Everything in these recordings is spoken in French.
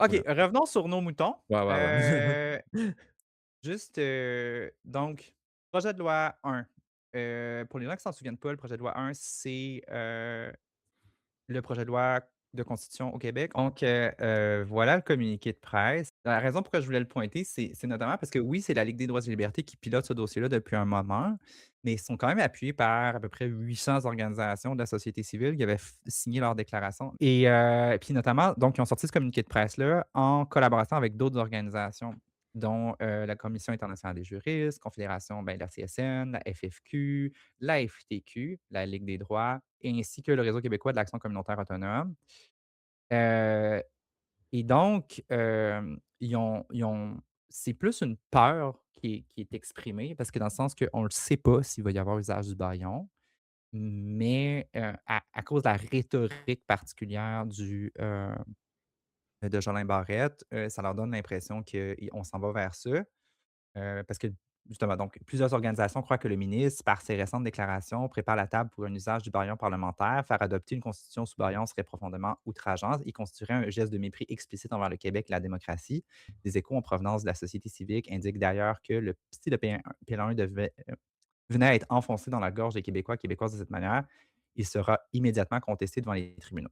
OK, Voilà. revenons sur nos moutons. Ouais, ouais, ouais. Heu, juste, donc projet de loi 1, pour les gens qui s'en souviennent pas, le projet de loi 1, c'est, le projet de loi de constitution au Québec. Donc, voilà le communiqué de presse. La raison pourquoi je voulais le pointer, c'est notamment parce que oui, c'est la Ligue des droits et libertés qui pilote ce dossier-là depuis un moment, mais ils sont quand même appuyés par à peu près 800 organisations de la société civile qui avaient signé leur déclaration. Et puis notamment, donc, ils ont sorti ce communiqué de presse-là en collaboration avec d'autres organisations, dont la Commission internationale des juristes, Confédération, ben, la CSN, la FFQ, la FTQ, la Ligue des droits, ainsi que le Réseau québécois de l'action communautaire autonome. Heu et donc, ils ont c'est plus une peur qui est exprimée parce que dans le sens qu'on ne le sait pas s'il va y avoir usage du bâillon, mais, à cause de la rhétorique particulière de Jolin Barrette, ça leur donne l'impression qu'on s'en va vers ça. Parce que justement, donc plusieurs organisations croient que le ministre, par ses récentes déclarations, prépare la table pour un usage du bâillon parlementaire. Faire adopter une constitution sous bâillon serait profondément outrageant et constituerait un geste de mépris explicite envers le Québec et la démocratie. Des échos en provenance de la société civique indiquent d'ailleurs que si le PL1 venait à être enfoncé dans la gorge des Québécois et Québécoises de cette manière, il sera immédiatement contesté devant les tribunaux.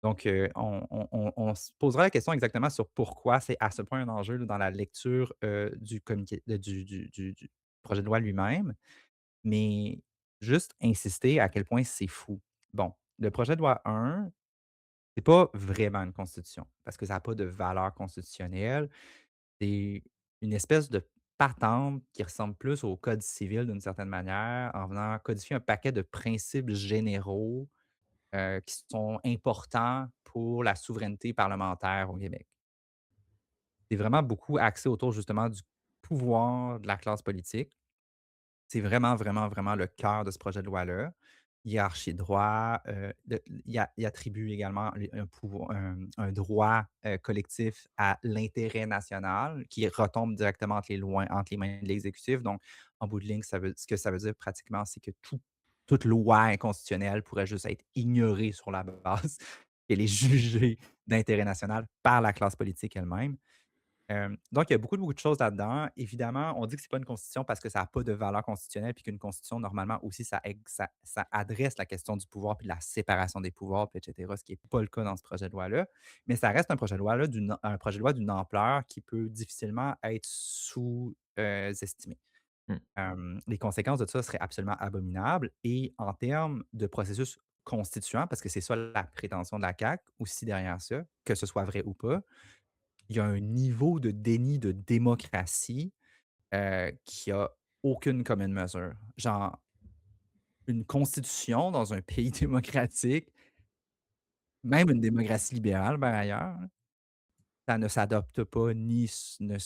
Donc, on se posera la question exactement sur pourquoi c'est à ce point un enjeu là, dans la lecture, du communiqué du projet de loi lui-même, mais juste insister à quel point c'est fou. Bon, le projet de loi 1, c'est pas vraiment une constitution parce que ça a pas de valeur constitutionnelle. C'est une espèce de patente qui ressemble plus au code civil d'une certaine manière, en venant codifier un paquet de principes généraux qui sont importants pour la souveraineté parlementaire au Québec. C'est vraiment beaucoup axé autour justement du pouvoir de la classe politique. C'est vraiment, vraiment, vraiment le cœur de ce projet de loi-là. Hiérarchie de droit, il attribue également un pouvoir un droit, collectif à l'intérêt national qui retombe directement entre les mains de l'exécutif. Donc, en bout de ligne, ce que ça veut dire pratiquement, c'est que toute loi inconstitutionnelle pourrait juste être ignorée sur la base qu'elle est jugée d'intérêt national par la classe politique elle-même. Donc il y a beaucoup, beaucoup de choses là-dedans. Évidemment, on dit que c'est pas une constitution parce que ça a pas de valeur constitutionnelle, puis qu'une constitution, normalement, aussi, ça adresse la question du pouvoir puis de la séparation des pouvoirs, puis et cetera, ce qui est pas le cas dans ce projet de loi-là. Mais ça reste un projet de loi-là un projet de loi d'une ampleur qui peut difficilement être estimé. Mmh. Les conséquences de ça seraient absolument abominables et en termes de processus constituant, parce que c'est ça la prétention de la CAQ aussi derrière ça, que ce soit vrai ou pas, il y a un niveau de déni de démocratie, qui a aucune commune mesure. Genre, une constitution dans un pays démocratique, même une démocratie libérale par ailleurs, là, ça ne s'adopte pas ni ne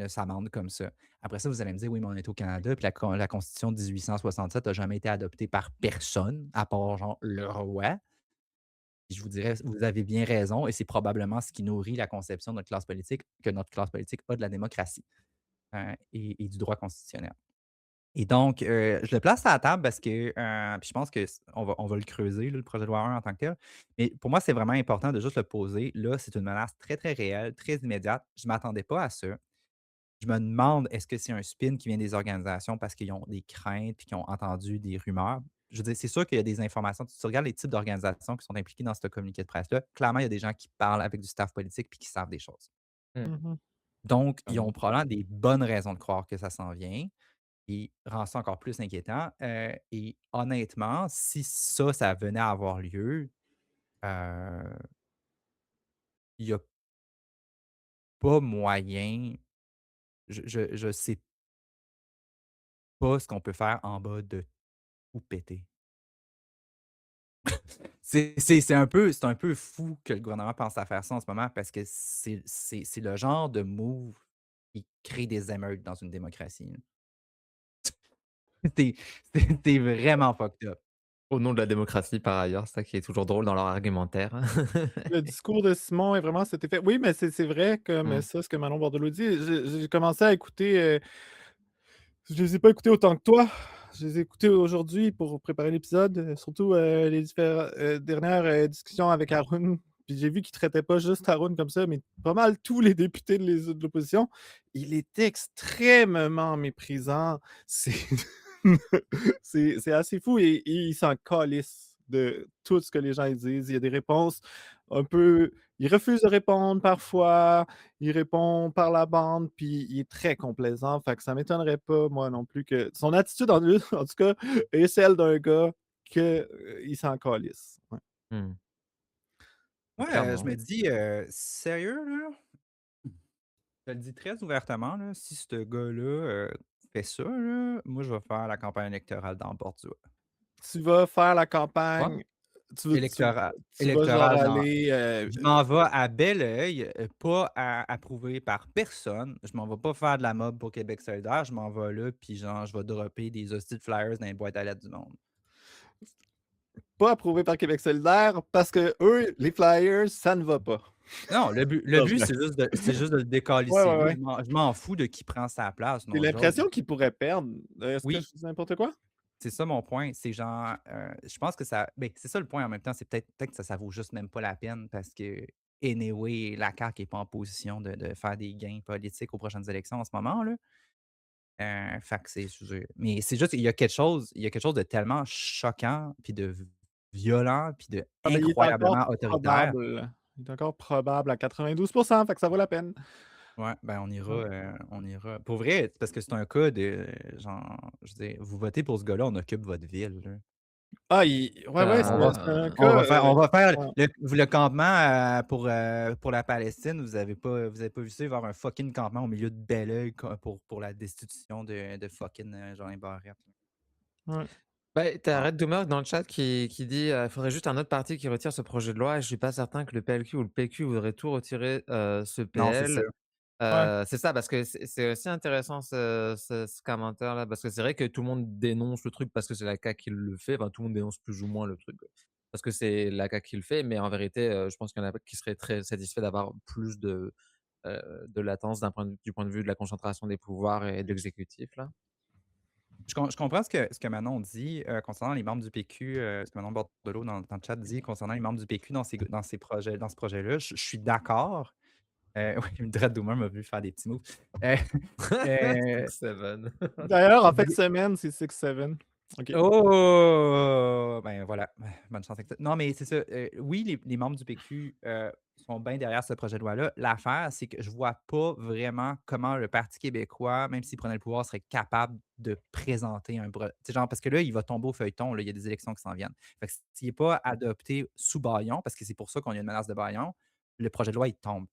s'amende comme ça. Après ça, vous allez me dire: «Oui, mais on est au Canada, puis la constitution de 1867 a jamais été adoptée par personne, à part genre le roi». Puis je vous dirais: «Vous avez bien raison» et c'est probablement ce qui nourrit la conception de notre classe politique, que notre classe politique a de la démocratie. Et du droit constitutionnel. Et donc, je le place à la table parce que, puis je pense que on va le creuser là, le projet de loi 1 en tant que tel. Mais pour moi, c'est vraiment important de juste le poser. Là, c'est une menace très, très réelle, très immédiate. Je ne m'attendais pas à ça. Je me demande, est-ce que c'est un spin qui vient des organisations parce qu'ils ont des craintes puis qu'ils ont entendu des rumeurs? Je veux dire, c'est sûr qu'il y a des informations. Tu regardes les types d'organisations qui sont impliquées dans ce communiqué de presse-là, clairement, il y a des gens qui parlent avec du staff politique puis qui savent des choses. Mmh. Mmh. Donc, ils Clairement. ont probablement des bonnes raisons de croire que ça s'en vient. Et rend ça encore plus inquiétant, et honnêtement, si ça venait à avoir lieu, heu, il y a pas moyen, je sais pas ce qu'on peut faire en bas de tout péter. C'est un peu fou que le gouvernement pense à faire ça en ce moment parce que c'est le genre de move qui crée des émeutes dans une démocratie, là. C'est vraiment fucked up. Au nom de la démocratie, par ailleurs, c'est ça qui est toujours drôle dans leur argumentaire. Le discours de Simon est vraiment cet effet oui, mais c'est vrai comme, Mmh. ça, ce que Manon Bordelot dit. J'ai commencé à écouter, je les ai pas écoutés autant que toi. Je les ai écoutés aujourd'hui pour préparer l'épisode, surtout, les dernières, discussions avec Haroun puis j'ai vu qu'il traitait pas juste Haroun comme ça, mais pas mal tous les députés de l'opposition. Il est extrêmement méprisant. C'est c'est assez fou et il s'en calisse de tout ce que les gens ils disent. Il y a des réponses un peu il refuse de répondre parfois, il répond par la bande, puis il est très complaisant. Fait que ça m'étonnerait pas, moi non plus, que son attitude en tout cas est celle d'un gars que, il s'en calisse. Ouais. Mmh. Ouais, je Clairement. me dis, sérieux là? Je le dis très ouvertement là, si ce gars-là, fait ça là, moi je vais faire la campagne électorale dans Bordeaux. Tu vas faire la Ouais. campagne, tu veux Électoral tu vas genre électoral dans aller, je m'en vais à Belleuil, pas approuvé par personne. Je m'en vais pas faire de la mob pour Québec solidaire. Je m'en vais là, puis genre, je vais dropper des hosties de flyers dans les boîtes à lettres du monde. pas approuvé par Québec solidaire parce que eux, les flyers, ça ne va pas. Non, le Pas but, vrai. c'est juste de le Ouais, décalisser. ouais, Moi, ouais. je m'en fous de qui prend sa place, J'ai non j'ose. l'impression qu'ils pourraient perdre. Est-ce que Oui, je dis n'importe quoi? c'est ça mon point. C'est genre, je pense que ça ben, c'est ça le point en même temps, c'est peut-être que ça vaut juste même pas la peine parce que anyway, la CAQ est pas en position de faire des gains politiques aux prochaines élections en ce moment, là. Fait que mais c'est juste il y a quelque chose de tellement choquant, puis de violent, puis de Ah, mais il est encore incroyablement autoritaire. probable. Il est encore probable à 92%, fait que ça vaut la peine. Ouais, ben, on ira, Ouais. on ira. Pour vrai, parce que c'est un cas de genre, je veux dire, vous votez pour ce gars-là, on occupe votre ville, là. Ah, il ouais, ouais, On va c'est un on cas, va faire on va faire ouais. le campement, pour la Palestine, vous avez pas vu ça, il va y avoir un fucking campement au milieu de Belleuil pour la destitution de fucking, Jean Barrette, là. Ouais. Bah, tu as Genre Red Doomer dans le chat qui dit, «Il faudrait juste un autre parti qui retire ce projet de loi et je suis pas certain que le PLQ ou le PQ voudrait tout retirer, ce non, c'est ça. PL». Ouais. C'est ça, parce que c'est aussi intéressant ce commentaire-là, parce que c'est vrai que tout le monde dénonce le truc parce que c'est la CAQ qui le fait, enfin tout le monde dénonce plus ou moins le truc, parce que c'est la CAQ qui le fait, mais en vérité, je pense qu'il y en a qui seraient très satisfaits d'avoir plus de latence du point de vue de la concentration des pouvoirs et de l'exécutif là. Je comprends ce que Manon dit, concernant les membres du PQ, ce que Manon Bordelot dans le chat dit concernant les membres du PQ dans ce projet-là. Je suis d'accord. Oui, Dread Doomer m'a vu faire des petits moves. Heu, heu, 6-7. D'ailleurs, en fin de semaine, c'est 6-7. OK. oh! Ben, voilà, bonne chance avec ça. Non, mais c'est ça, oui, les membres du PQ, sont bien derrière ce projet de loi-là. L'affaire, c'est que je vois pas vraiment comment le Parti québécois, même s'il prenait le pouvoir, serait capable de présenter un tu sais, genre, parce que là, il va tomber au feuilleton, là, il y a des élections qui s'en viennent. Fait que s'il est pas adopté sous bâillon, parce que c'est pour ça qu'on a une menace de bâillon, le projet de loi, il tombe.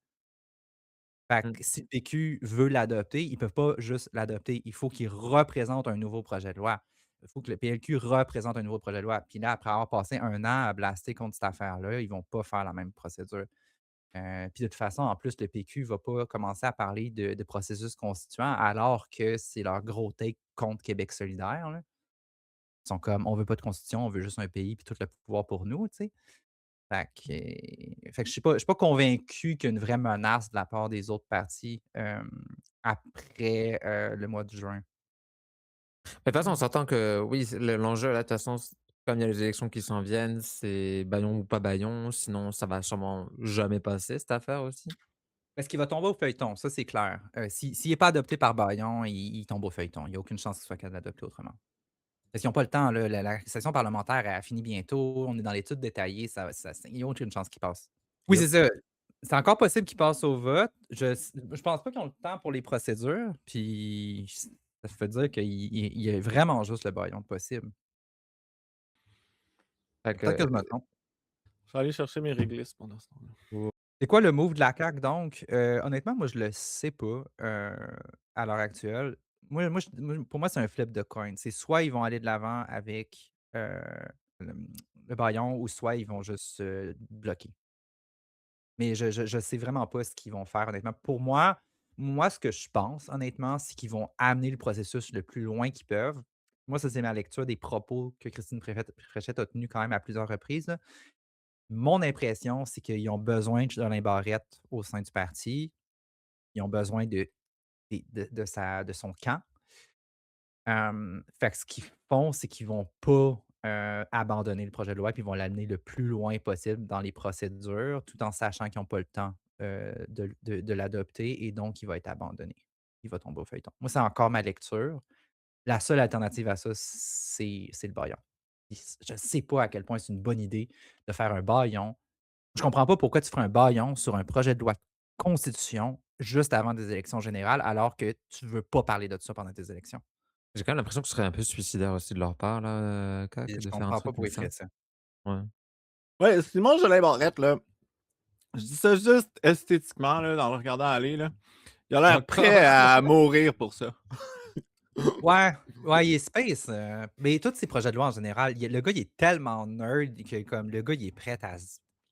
Fait Mmh. que si le PQ veut l'adopter, ils peuvent pas juste l'adopter. Il faut qu'il représente un nouveau projet de loi. Il faut que le PLQ représente un nouveau projet de loi. Puis là, après avoir passé un an à blaster contre cette affaire-là, ils vont pas faire la même procédure. Puis de toute façon, en plus, le PQ va pas commencer à parler de processus constituant alors que c'est leur gros take contre Québec solidaire, là. Ils sont comme: «On veut pas de constitution, on veut juste un pays puis tout le pouvoir pour nous», tu sais? Fait que je suis pas convaincu qu'il y a une vraie menace de la part des autres partis, après, le mois de juin. Mais de toute façon, on s'entend que oui, l'enjeu là, de toute façon, comme il y a les élections qui s'en viennent, c'est bâillon ou pas bâillon, sinon ça va sûrement jamais passer cette affaire aussi. Est-ce qu'il va tomber au feuilleton? Ça, c'est clair. S'il n'est pas adopté par bâillon, il tombe au feuilleton. Il n'y a aucune chance qu'il soit capable d'adopter autrement. Parce qu'ils ont pas le temps, là, la session parlementaire, elle finit bientôt, on est dans l'étude détaillée, il n'y a aucune chance qu'il passe. Oui, Yep. c'est ça. C'est encore possible qu'ils passent au vote. Je pense pas qu'ils ont le temps pour les procédures, puis ça veut dire qu'il y a vraiment juste le bâillon possible. Fait Peut-être que que je me trompe. Je vais aller chercher mes réglisses pendant ce temps-là. C'est quoi le move de la CAQ donc? Honnêtement, moi, je le sais pas, à l'heure actuelle. Pour moi, c'est un flip de coin. C'est soit ils vont aller de l'avant avec, le, le bâillon ou soit ils vont juste se bloquer. Mais je sais vraiment pas ce qu'ils vont faire honnêtement. Pour moi, ce que je pense honnêtement, c'est qu'ils vont amener le processus le plus loin qu'ils peuvent. Moi, ça, c'est ma lecture des propos que Christine Fréchette a tenus quand même à plusieurs reprises, là. Mon impression, c'est qu'ils ont besoin de Jolin Barrette au sein du parti. Ils ont besoin de son camp. Fait que ce qu'ils font, c'est qu'ils vont pas abandonner le projet de loi, puis ils vont l'amener le plus loin possible dans les procédures, tout en sachant qu'ils n'ont pas le temps, de l'adopter et donc il va être abandonné. Il va tomber au feuilleton. Moi, c'est encore ma lecture. La seule alternative à ça, c'est le bâillon. Je ne sais pas à quel point c'est une bonne idée de faire un bâillon. Je comprends pas pourquoi tu ferais un bâillon sur un projet de loi de constitution juste avant des élections générales, alors que tu veux pas parler de ça pendant tes élections. J'ai quand même l'impression que ce serait un peu suicidaire aussi de leur part là, Et CAQ, je de faire un comprends pas truc pourquoi comme ils feraient ça. ça. Ouais. Ouais, Simon Jolin Barrette, là, je dis ça juste esthétiquement, là, en le regardant aller, là. Il a l'air prêt Encore? à mourir pour ça. Ouais, ouais, il est space, mais tous ces projets de loi en général, le gars, il est tellement nerd que comme le gars, il est prêt à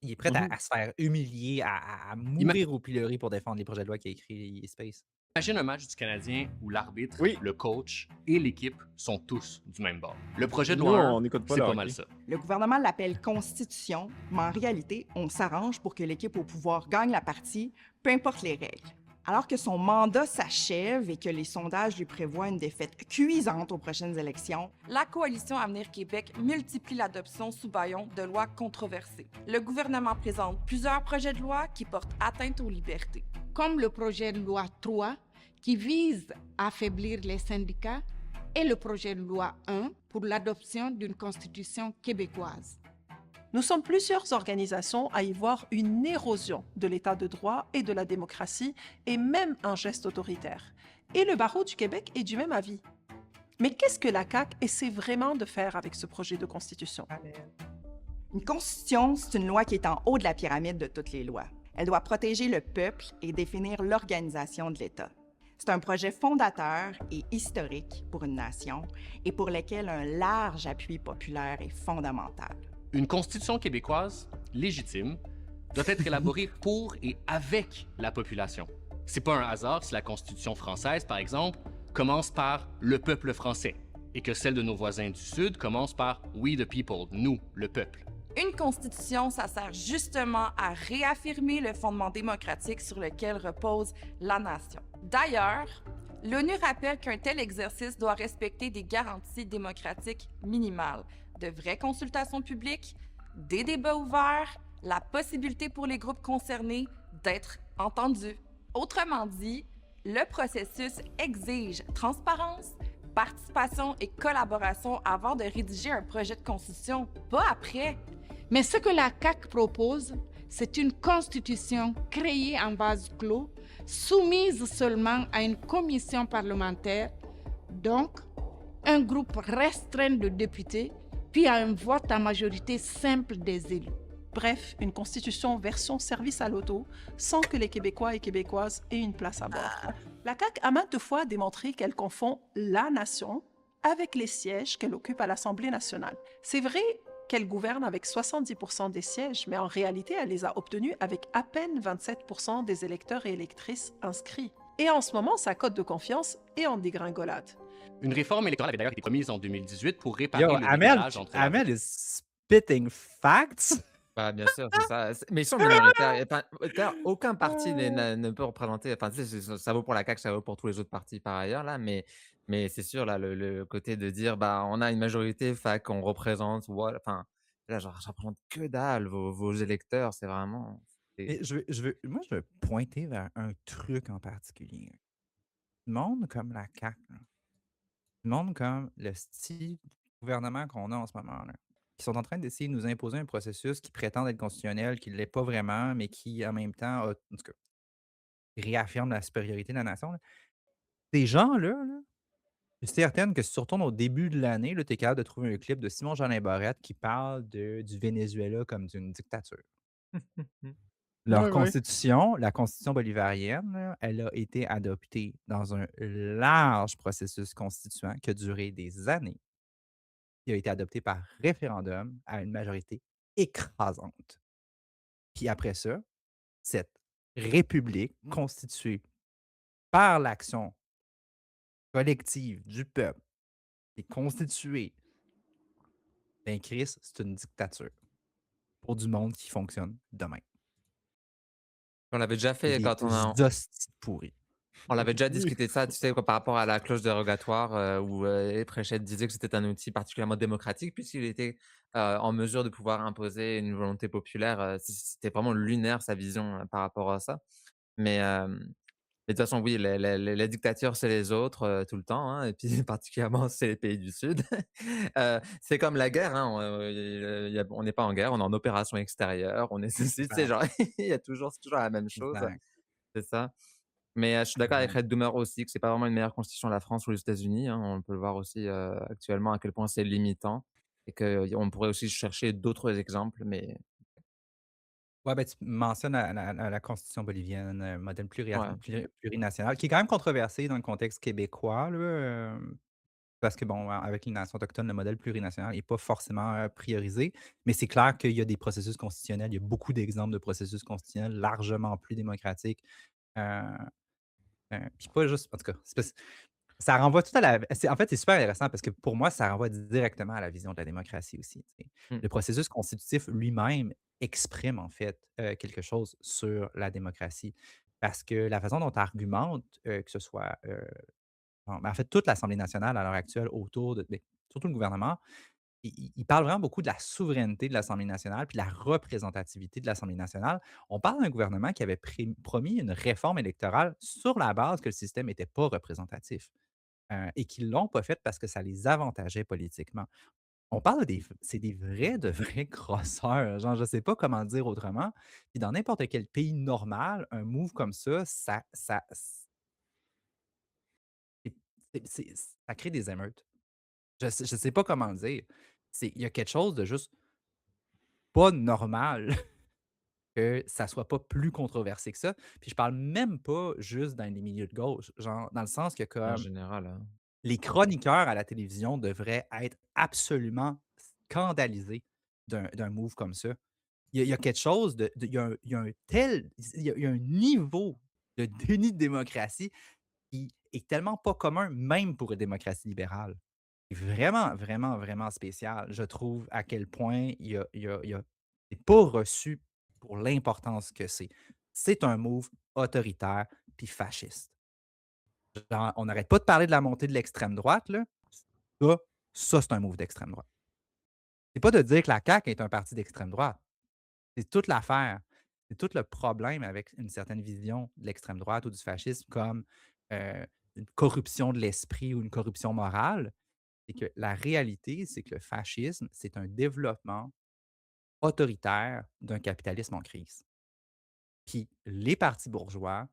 Mhm. se faire humilier, à mourir au pilori pour défendre les projets de loi qu'il a écrits, il est space. Imagine un match du Canadien où l'arbitre, Oui. le coach et l'équipe sont tous du même bord. Le projet de Nous, loi 1, on n'écoute pas c'est le pas hockey. mal ça. Le gouvernement l'appelle constitution, mais en réalité, on s'arrange pour que l'équipe au pouvoir gagne la partie, peu importe les règles. Alors que son mandat s'achève et que les sondages lui prévoient une défaite cuisante aux prochaines élections, La coalition Avenir Québec multiplie l'adoption sous bâillon de lois controversées. Le gouvernement présente plusieurs projets de loi qui portent atteinte aux libertés. Comme le projet de loi 3 qui vise à affaiblir les syndicats et le projet de loi 1 pour l'adoption d'une constitution québécoise. Nous sommes plusieurs organisations à y voir une érosion de l'état de droit et de la démocratie et même un geste autoritaire. Et le barreau du Québec est du même avis. Mais qu'est-ce que la CAQ essaie vraiment de faire avec ce projet de constitution? une constitution, c'est une loi qui est en haut de la pyramide de toutes les lois. Elle doit protéger le peuple et définir l'organisation de l'État. C'est un projet fondateur et historique pour une nation et pour lequel un large appui populaire est fondamental. Une constitution québécoise, légitime, doit être élaborée pour et avec la population. C'est pas un hasard si la constitution française, par exemple, commence par le peuple français et que celle de nos voisins du Sud commence par We the people, nous, le peuple. Une constitution, ça sert justement à réaffirmer le fondement démocratique sur lequel repose la nation. D'ailleurs, l'ONU rappelle qu'un tel exercice doit respecter des garanties démocratiques minimales, de vraies consultations publiques, des débats ouverts, la possibilité pour les groupes concernés d'être entendus. Autrement dit, le processus exige transparence, participation et collaboration avant de rédiger un projet de constitution, pas après. Mais ce que la CAQ propose, c'est une constitution créée en vase clos, soumise seulement à une commission parlementaire, donc un groupe restreint de députés, puis à un vote à majorité simple des élus. Bref, une constitution version service à l'auto, sans que les Québécois et Québécoises aient une place à bord. La CAQ a maintes fois démontré qu'elle confond la nation avec les sièges qu'elle occupe à l'Assemblée nationale. C'est vrai qu'elle gouverne avec 70% des sièges, mais en réalité, elle les a obtenus avec à peine 27% des électeurs et électrices inscrits. Et en ce moment, sa cote de confiance est en dégringolade. Une réforme électorale avait d'ailleurs été promise en 2018 pour réparer Yo, le Amel, décalage entre la Amel is spitting facts. Bah, bien sûr, c'est ça. Mais ils sont minoritaires. Et enfin, d'ailleurs, aucun parti ne peut représenter. Enfin, tu sais, ça vaut pour la CAQ, ça vaut pour tous les autres partis par ailleurs, là. Mais c'est sûr, là, le côté de dire, bah, on a une majorité, fait qu'on représente, enfin, là, genre, ça représente que dalle, vos électeurs, c'est vraiment. Et moi, je veux pointer vers un truc en particulier. Le monde comme la CAQ, là, le monde comme le style gouvernement qu'on a en ce moment, là, qui sont en train d'essayer de nous imposer un processus qui prétend être constitutionnel, qui ne l'est pas vraiment, mais qui, en même temps, en tout cas, réaffirme la supériorité de la nation. Là. Ces gens-là, là, je suis certaine que si tu retournes au début de l'année, tu es capable de trouver un clip de Simon-Jolin Barrette qui parle du Venezuela comme d'une dictature. Leur Ouais, ouais. constitution, la constitution bolivarienne, là, elle a été adoptée dans un large processus constituant qui a duré des années, qui a été adopté par référendum à une majorité écrasante. Puis après ça, cette république constituée par l'action collective du peuple et constituée, ben Chris, c'est une dictature pour du monde qui fonctionne de même. On l'avait déjà Et fait quand on a. des hosties pourris. On l'avait déjà Oui. discuté de ça, tu sais, quoi, par rapport à la clause dérogatoire, où, Préchette disait que c'était un outil particulièrement démocratique puisqu'il était, en mesure de pouvoir imposer une volonté populaire, c'était vraiment lunaire sa vision, par rapport à ça. Mais, mais de toute façon, oui, les dictatures, c'est les autres, tout le temps, hein, et puis particulièrement, c'est les pays du Sud. C'est comme la guerre, hein, il y a on n'est pas en guerre, on est en opération extérieure, on est ceci, tu sais, Exact, genre, il y a toujours c'est toujours la même chose, exact. c'est ça. Mais, je suis d'accord avec Exact. Red Doomer aussi, que c'est pas vraiment une meilleure constitution la France ou les États-Unis, hein. On peut le voir aussi, actuellement à quel point c'est limitant et qu'on pourrait aussi chercher d'autres exemples, mais Ouais, ben, tu mentionnes la constitution bolivienne, modèle ouais. plurinational, qui est quand même controversé dans le contexte québécois, là, parce que bon, avec les nations autochtones, le modèle plurinational n'est pas forcément, priorisé, mais c'est clair qu'il y a des processus constitutionnels. Il y a beaucoup d'exemples de processus constitutionnels largement plus démocratiques, heu puis pas juste en tout cas, c'est parce ça renvoie tout à la en fait, c'est super intéressant parce que pour moi, ça renvoie directement à la vision de la démocratie aussi, tu sais. Mmh. Le processus constitutif lui-même exprime en fait, quelque chose sur la démocratie parce que la façon dont tu argumentes, que ce soit, en fait, toute l'Assemblée nationale à l'heure actuelle autour de beh, surtout le gouvernement, il parle vraiment beaucoup de la souveraineté de l'Assemblée nationale puis de la représentativité de l'Assemblée nationale. On parle d'un gouvernement qui avait promis une réforme électorale sur la base que le système n'était pas représentatif, et qu'ils l'ont pas fait parce que ça les avantageait politiquement. On parle c'est des vrais de vrais crosseurs, genre, je sais pas comment dire autrement. Puis dans n'importe quel pays normal, un move comme ça c'est ça crée des émeutes. Je sais pas comment le dire. Il y a quelque chose de juste pas normal que ça soit pas plus controversé que ça. Puis je parle même pas juste dans les milieux de gauche, genre dans le sens que En comme général, les chroniqueurs à la télévision devraient être absolument scandalisés d'un move comme ça. Il y a quelque chose il y a un tel il y a un niveau de déni de démocratie qui est tellement pas commun, même pour une démocratie libérale. C'est vraiment, vraiment, vraiment spécial. Je trouve à quel point c'est pas reçu pour l'importance que c'est. C'est un move autoritaire puis fasciste. Genre, on n'arrête pas de parler de la montée de l'extrême droite, là. Ça, ça, c'est un move d'extrême droite. C'est pas de dire que la CAQ est un parti d'extrême droite. C'est toute l'affaire. C'est tout le problème avec une certaine vision de l'extrême droite ou du fascisme comme, une corruption de l'esprit ou une corruption morale. C'est que la réalité, c'est que le fascisme, c'est un développement autoritaire d'un capitalisme en crise. Puis les partis bourgeois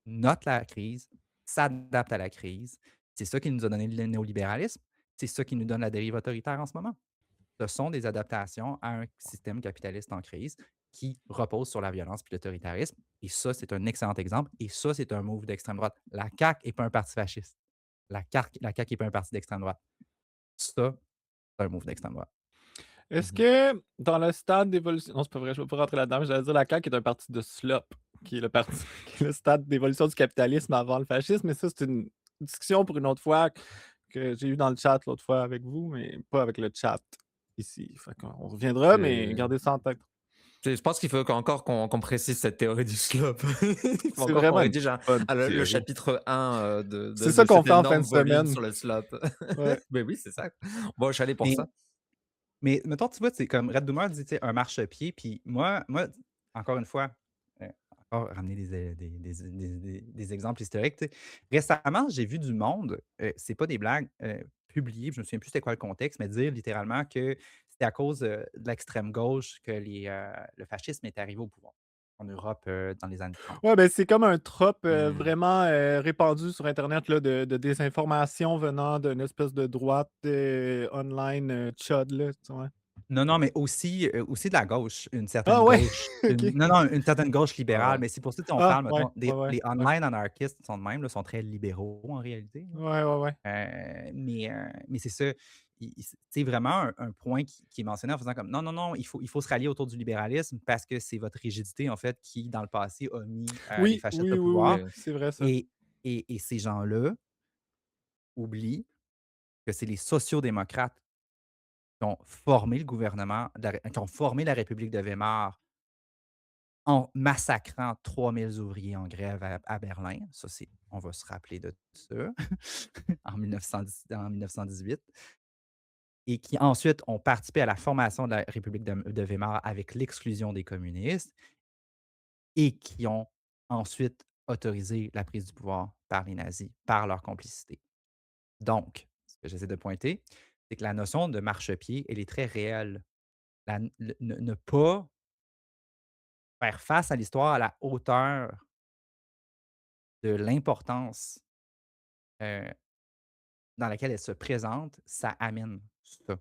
notent la crise, s'adaptent à la crise. C'est ça qui nous a donné le néolibéralisme. C'est ça qui nous donne la dérive autoritaire en ce moment. Ce sont des adaptations à un système capitaliste en crise qui repose sur la violence et l'autoritarisme. Et ça, c'est un excellent exemple. Et ça, c'est un move d'extrême droite. La CAQ n'est pas un parti fasciste. La CAQ n'est pas un parti d'extrême droite. Ça, c'est un move d'extrême droite. Est-ce mmh que dans le stade d'évolution non, c'est pas vrai, je ne veux pas rentrer là-dedans, mais j'allais dire la CAQ est un parti de slop, qui est le parti qui est le stade d'évolution du capitalisme avant le fascisme, mais ça, c'est une discussion pour une autre fois que j'ai eue dans le chat l'autre fois avec vous, mais pas avec le chat ici. Fait qu'on reviendra, mais C'est gardez ça en tête. je pense qu'il faut qu'encore qu'on précise cette théorie du slop. Il faut C'est encore qu'on vraiment une rédige bonne le théorie. chapitre 1, C'est ça de qu'on cet fait en fin énorme de volume semaine. sur le slop. Ouais. Ben oui, c'est ça. Bon, je suis allé pour Mais ça. Mais mettons, tu vois, c'est comme Red Boomer dit, tu sais, un marchepied, puis moi, encore une fois, heu, encore ramener des exemples historiques, tu sais. Récemment, j'ai vu du monde, c'est pas des blagues, publier, je me souviens plus c'était quoi le contexte, mais dire littéralement que c'était à cause, de l'extrême gauche que le fascisme est arrivé au pouvoir en Europe, dans les années 30. Ouais, ben, c'est comme un trope, Mmh. vraiment, répandu sur internet là, de désinformation venant d'une espèce de droite, online, tchad là, tu vois? Non, non, mais aussi de la gauche, une Ah certaine ouais! gauche, OK. une certaine gauche Ouais, libérale, ouais. mais c'est pour ça, tu sais, on Ah parle, ouais, mettons, ouais, des ouais, les ouais. online anarchistes sont de même, là, sont très libéraux en réalité, là. Ouais, ouais, ouais. Mais c'est ça, c'est vraiment un point qui est mentionné en faisant comme: «Non, non, non, il faut se rallier autour du libéralisme parce que c'est votre rigidité, en fait, qui, dans le passé, a mis, les Oui, fascistes oui, au oui, oui, pouvoir» Oui. c'est vrai ça. et et ces gens-là oublient que c'est les sociaux-démocrates qui ont formé le gouvernement de la Ré qui ont formé la République de Weimar en massacrant 3000 ouvriers en grève à Berlin. Ça, c'est on va se rappeler de ça en 1918 et qui ensuite ont participé à la formation de la République de Weimar avec l'exclusion des communistes et qui ont ensuite autorisé la prise du pouvoir par les nazis, par leur complicité. Donc, ce que j'essaie de pointer, c'est que la notion de marchepied, elle est très réelle. Ne pas faire face à l'histoire à la hauteur de l'importance, heu, dans laquelle elle se présente, ça amène ça.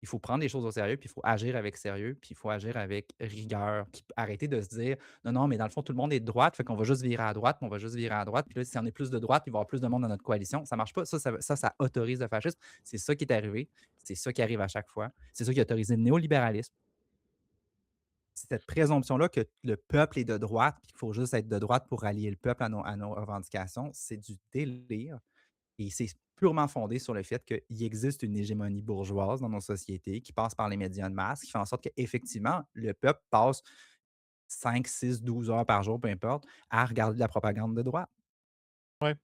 Il faut prendre les choses au sérieux, puis il faut agir avec sérieux, puis il faut agir avec rigueur, puis arrêter de se dire: «Non, non, mais dans le fond, tout le monde est de droite, fait qu'on va juste virer à droite, puis on va juste virer à droite, puis là, si on est plus de droite, puis il va y avoir plus de monde dans notre coalition». Ça marche pas. Ça autorise le fascisme. C'est ça qui est arrivé. C'est ça qui arrive à chaque fois. C'est ça qui a autorisé le néolibéralisme. C'est cette présomption-là que le peuple est de droite, puis qu'il faut juste être de droite pour rallier le peuple à nos revendications, c'est du délire. Et c'est purement fondé sur le fait qu'il existe une hégémonie bourgeoise dans nos sociétés qui passe par les médias de masse, qui fait en sorte qu'effectivement, le peuple passe 5, 6, 12 heures par jour, peu importe, à regarder de la propagande de droite. Ouais.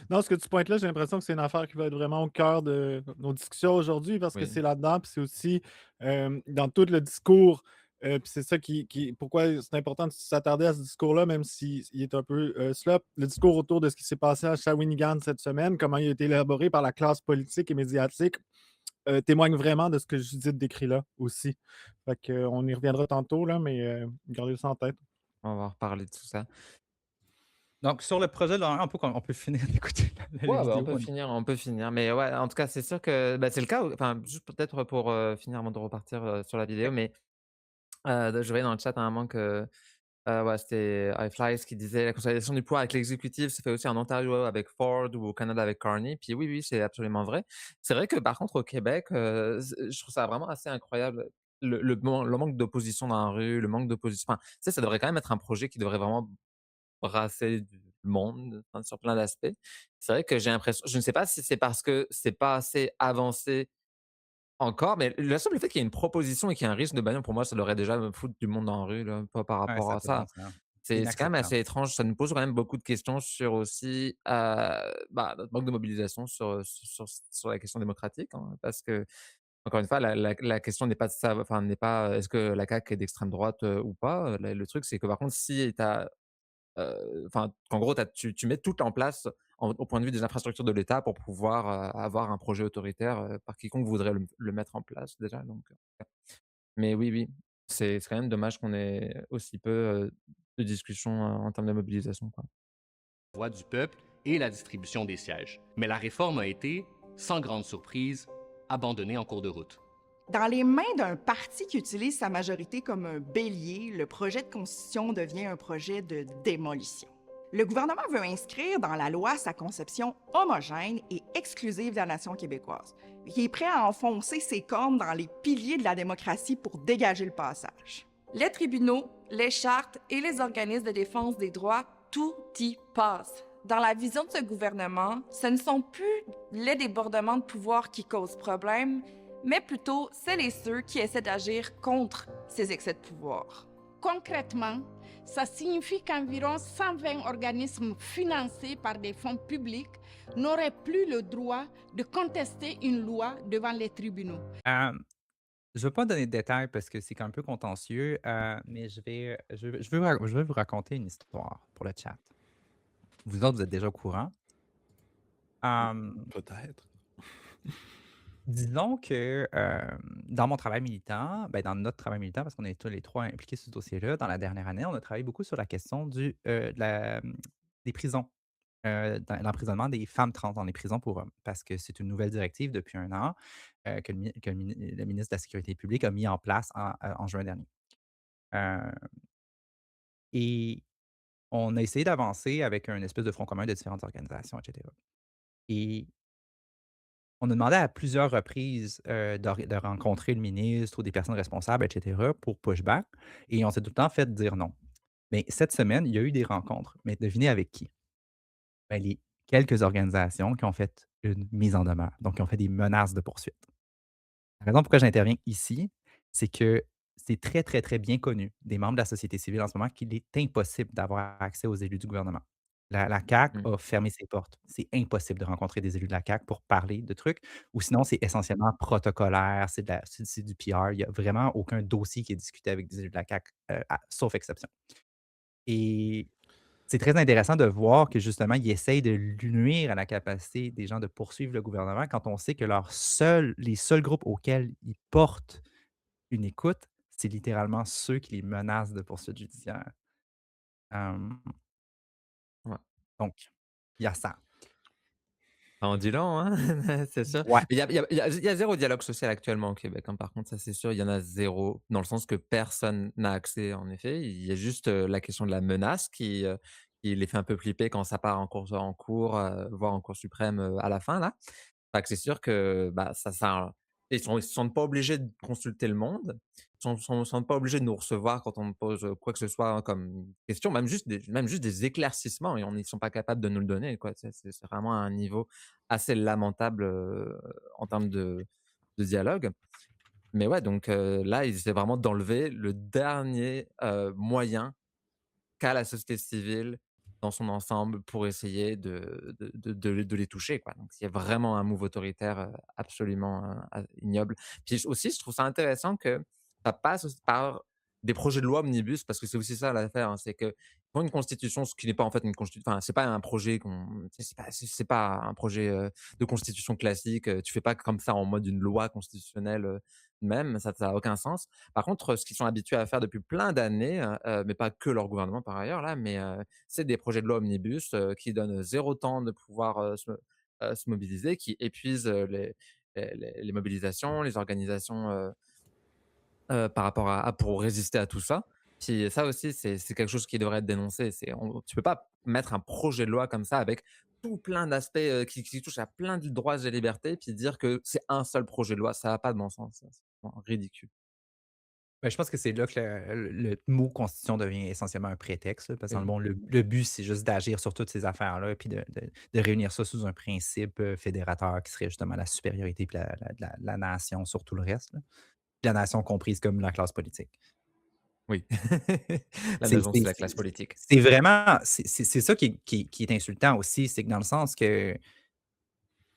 Non, ce que tu pointes là, j'ai l'impression que c'est une affaire qui va être vraiment au cœur de nos discussions aujourd'hui parce que Oui. c'est là-dedans, puis c'est aussi dans tout le discours. Puis c'est ça pourquoi c'est important de s'attarder à ce discours-là, même s'il est un peu slop. Le discours autour de ce qui s'est passé à Shawinigan cette semaine, comment il a été élaboré par la classe politique et médiatique, témoigne vraiment de ce que Judith décrit là aussi. Fait que, on y reviendra tantôt, là, mais gardez ça en tête. On va reparler de tout ça. Donc, sur le projet de l'Orient, on peut finir d'écouter la Ouais, bah, vidéo. on peut finir, mais ouais, en tout cas, c'est sûr que, bah, c'est le cas, enfin, juste peut-être pour, finir avant de repartir, sur la vidéo, mais, je voyais dans le chat à un moment que, ouais, c'était iFlies qui disait: «La consolidation du pouvoir avec l'exécutif se fait aussi en Ontario avec Ford ou au Canada avec Carney». Puis oui, oui, c'est absolument vrai. C'est vrai que par contre au Québec, je trouve ça vraiment assez incroyable, le manque d'opposition dans la rue, le manque d'opposition, enfin, tu sais, ça devrait quand même être un projet qui devrait vraiment brasser du monde, enfin, sur plein d'aspects. C'est vrai que j'ai l'impression, je ne sais pas si c'est parce que c'est pas assez avancé encore, mais le simple fait qu'il y ait une proposition et qu'il y ait un risque de bagnole, pour moi, ça devrait déjà me foutre du monde dans la rue, là, pas par Ouais, rapport ça a à pas de bon ça. sens. C'est quand même Inacceptable. assez étrange, ça nous pose quand même beaucoup de questions sur aussi, bah, notre manque de mobilisation sur la question démocratique, hein, parce que encore une fois, la question n'est pas de ça, enfin, n'est pas, est-ce que la CAQ est d'extrême droite, ou pas? Le truc, c'est que par contre, si tu as enfin, qu'en gros, tu mets tout en place au point de vue des infrastructures de l'État pour pouvoir, avoir un projet autoritaire, par quiconque voudrait le mettre en place déjà, donc mais oui, oui, c'est quand même dommage qu'on ait aussi peu, de discussions, en termes de mobilisation, quoi. Voix du peuple et la distribution des sièges. Mais la réforme a été, sans grande surprise, abandonnée en cours de route. Dans les mains d'un parti qui utilise sa majorité comme un bélier, le projet de constitution devient un projet de démolition. Le gouvernement veut inscrire dans la loi sa conception homogène et exclusive de la nation québécoise. Il est prêt à enfoncer ses cornes dans les piliers de la démocratie pour dégager le passage. Les tribunaux, les chartes et les organismes de défense des droits, tout y passe. Dans la vision de ce gouvernement, ce ne sont plus les débordements de pouvoir qui causent problème, mais plutôt celles et ceux qui essaient d'agir contre ces excès de pouvoir. Concrètement, ça signifie qu'environ 120 organismes financés par des fonds publics n'auraient plus le droit de contester une loi devant les tribunaux. Je ne veux pas donner de détails parce que c'est un peu contentieux, mais je vais vous raconter une histoire pour le chat. Vous autres, vous êtes déjà au courant. Peut-être. Disons que, dans mon travail militant, ben, dans notre travail militant, parce qu'on est tous les 3 impliqués sur ce dossier-là, dans la dernière année, on a travaillé beaucoup sur la question des prisons, dans l'emprisonnement des femmes trans dans les prisons pour hommes. Parce que c'est une nouvelle directive depuis 1 an, que le ministre de la Sécurité publique a mis en place en juin dernier. Heu et on a essayé d'avancer avec un espèce de front commun de différentes organisations et cetera. Et on a demandé à plusieurs reprises, de rencontrer le ministre ou des personnes responsables et cetera pour pushback et on s'est tout le temps fait dire non. Mais cette semaine, il y a eu des rencontres, mais devinez avec qui? Ben, les quelques organisations qui ont fait une mise en demeure, donc qui ont fait des menaces de poursuite. La raison pourquoi j'interviens ici, c'est que c'est très, très, très bien connu des membres de la société civile en ce moment qu'il est impossible d'avoir accès aux élus du gouvernement. La CAQ Mmh. a fermé ses portes. C'est impossible de rencontrer des élus de la CAQ pour parler de trucs ou sinon c'est essentiellement protocolaire, c'est du PR. Il y a vraiment aucun dossier qui est discuté avec des élus de la CAQ, sauf exception et c'est très intéressant de voir que justement, ils essayent de nuire à la capacité des gens de poursuivre le gouvernement quand on sait que les seuls groupes auxquels ils portent une écoute, c'est littéralement ceux qui les menacent de poursuites judiciaires. Hem, Ouais. donc il y a ça. Ça en dit long, hein, c'est sûr. Ouais. Il y a 0 dialogue social actuellement au Québec, hein, par contre, ça c'est sûr, il y en a 0 dans le sens que personne n'a accès en effet. Il y a juste, la question de la menace qui les fait un peu flipper quand ça part en cours, voire en Cour suprême, à la fin là. Fait que c'est sûr que, bah, ça ils se sentent pas obligés de consulter le monde. Ils sont pas obligés de nous recevoir quand on pose, quoi que ce soit, hein, comme question, même juste des éclaircissements et ils sont pas capables de nous le donner, quoi. C'est vraiment un niveau assez lamentable, en termes de dialogue. Mais ouais, donc là, ils essaient vraiment d'enlever le dernier, moyen qu'a la société civile dans son ensemble pour essayer de les toucher, quoi. Donc il y a vraiment un move autoritaire, absolument, ignoble. Puis aussi, je trouve ça intéressant que ça passe aussi par des projets de loi omnibus parce que c'est aussi ça l'affaire, hein, c'est qu'ils font une constitution, ce qui n'est pas en fait une constitution, enfin, c'est pas un projet c'est pas un projet, de constitution classique, tu fais pas comme ça en mode une loi constitutionnelle, même, ça a aucun sens. Par contre, ce qu'ils sont habitués à faire depuis plein d'années, mais pas que leur gouvernement par ailleurs là, mais c'est des projets de loi omnibus, qui donnent zéro temps de pouvoir, se mobiliser, qui épuisent, les mobilisations, les organisations, par rapport à pour résister à tout ça. Puis ça aussi, c'est quelque chose qui devrait être dénoncé. Tu peux pas mettre un projet de loi comme ça avec tout plein d'aspects, qui touchent à plein de droits et libertés, puis dire que c'est un seul projet de loi. Ça a pas de bon sens, ça, c'est vraiment ridicule. Ben, je pense que c'est là que le mot constitution devient essentiellement un prétexte, là, parce que dans le Oui. monde, le but, c'est juste d'agir sur toutes ces affaires-là, puis de réunir ça sous un principe, fédérateur qui serait justement la supériorité puis la nation sur tout le reste, là. La nation comprise comme la classe politique. Oui. La C'est nation, c'est c'est la classe c'est politique. c'est vraiment c'est ça qui est insultant aussi, c'est que dans le sens que,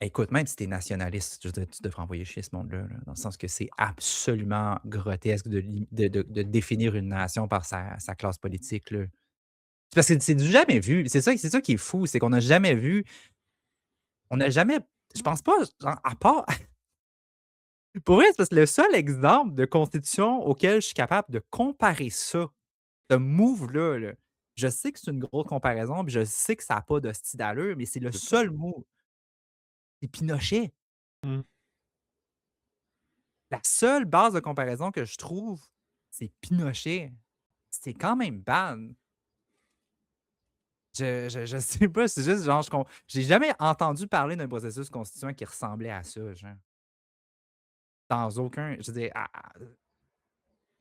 écoute, même si tu es nationaliste, je veux dire, tu devrais envoyer chier ce monde-là, là, dans le sens que c'est absolument grotesque de définir une nation par sa classe politique, là. C'est parce que c'est du jamais vu. C'est ça qui est fou, c'est qu'on n'a jamais vu on n'a jamais je pense pas, genre, à part pour vrai, c'est parce que le seul exemple de constitution auquel je suis capable de comparer ça, ce move-là, là, je sais que c'est une grosse comparaison, puis je sais que ça a pas d'hostie d'allure, mais c'est le C'est ça. seul move. C'est Pinochet. Mmh. La seule base de comparaison que je trouve, c'est Pinochet. C'est quand même bad. Je sais pas, c'est juste genre j'ai jamais entendu parler d'un processus constituant qui ressemblait à ça, genre. Dans aucun je veux dire,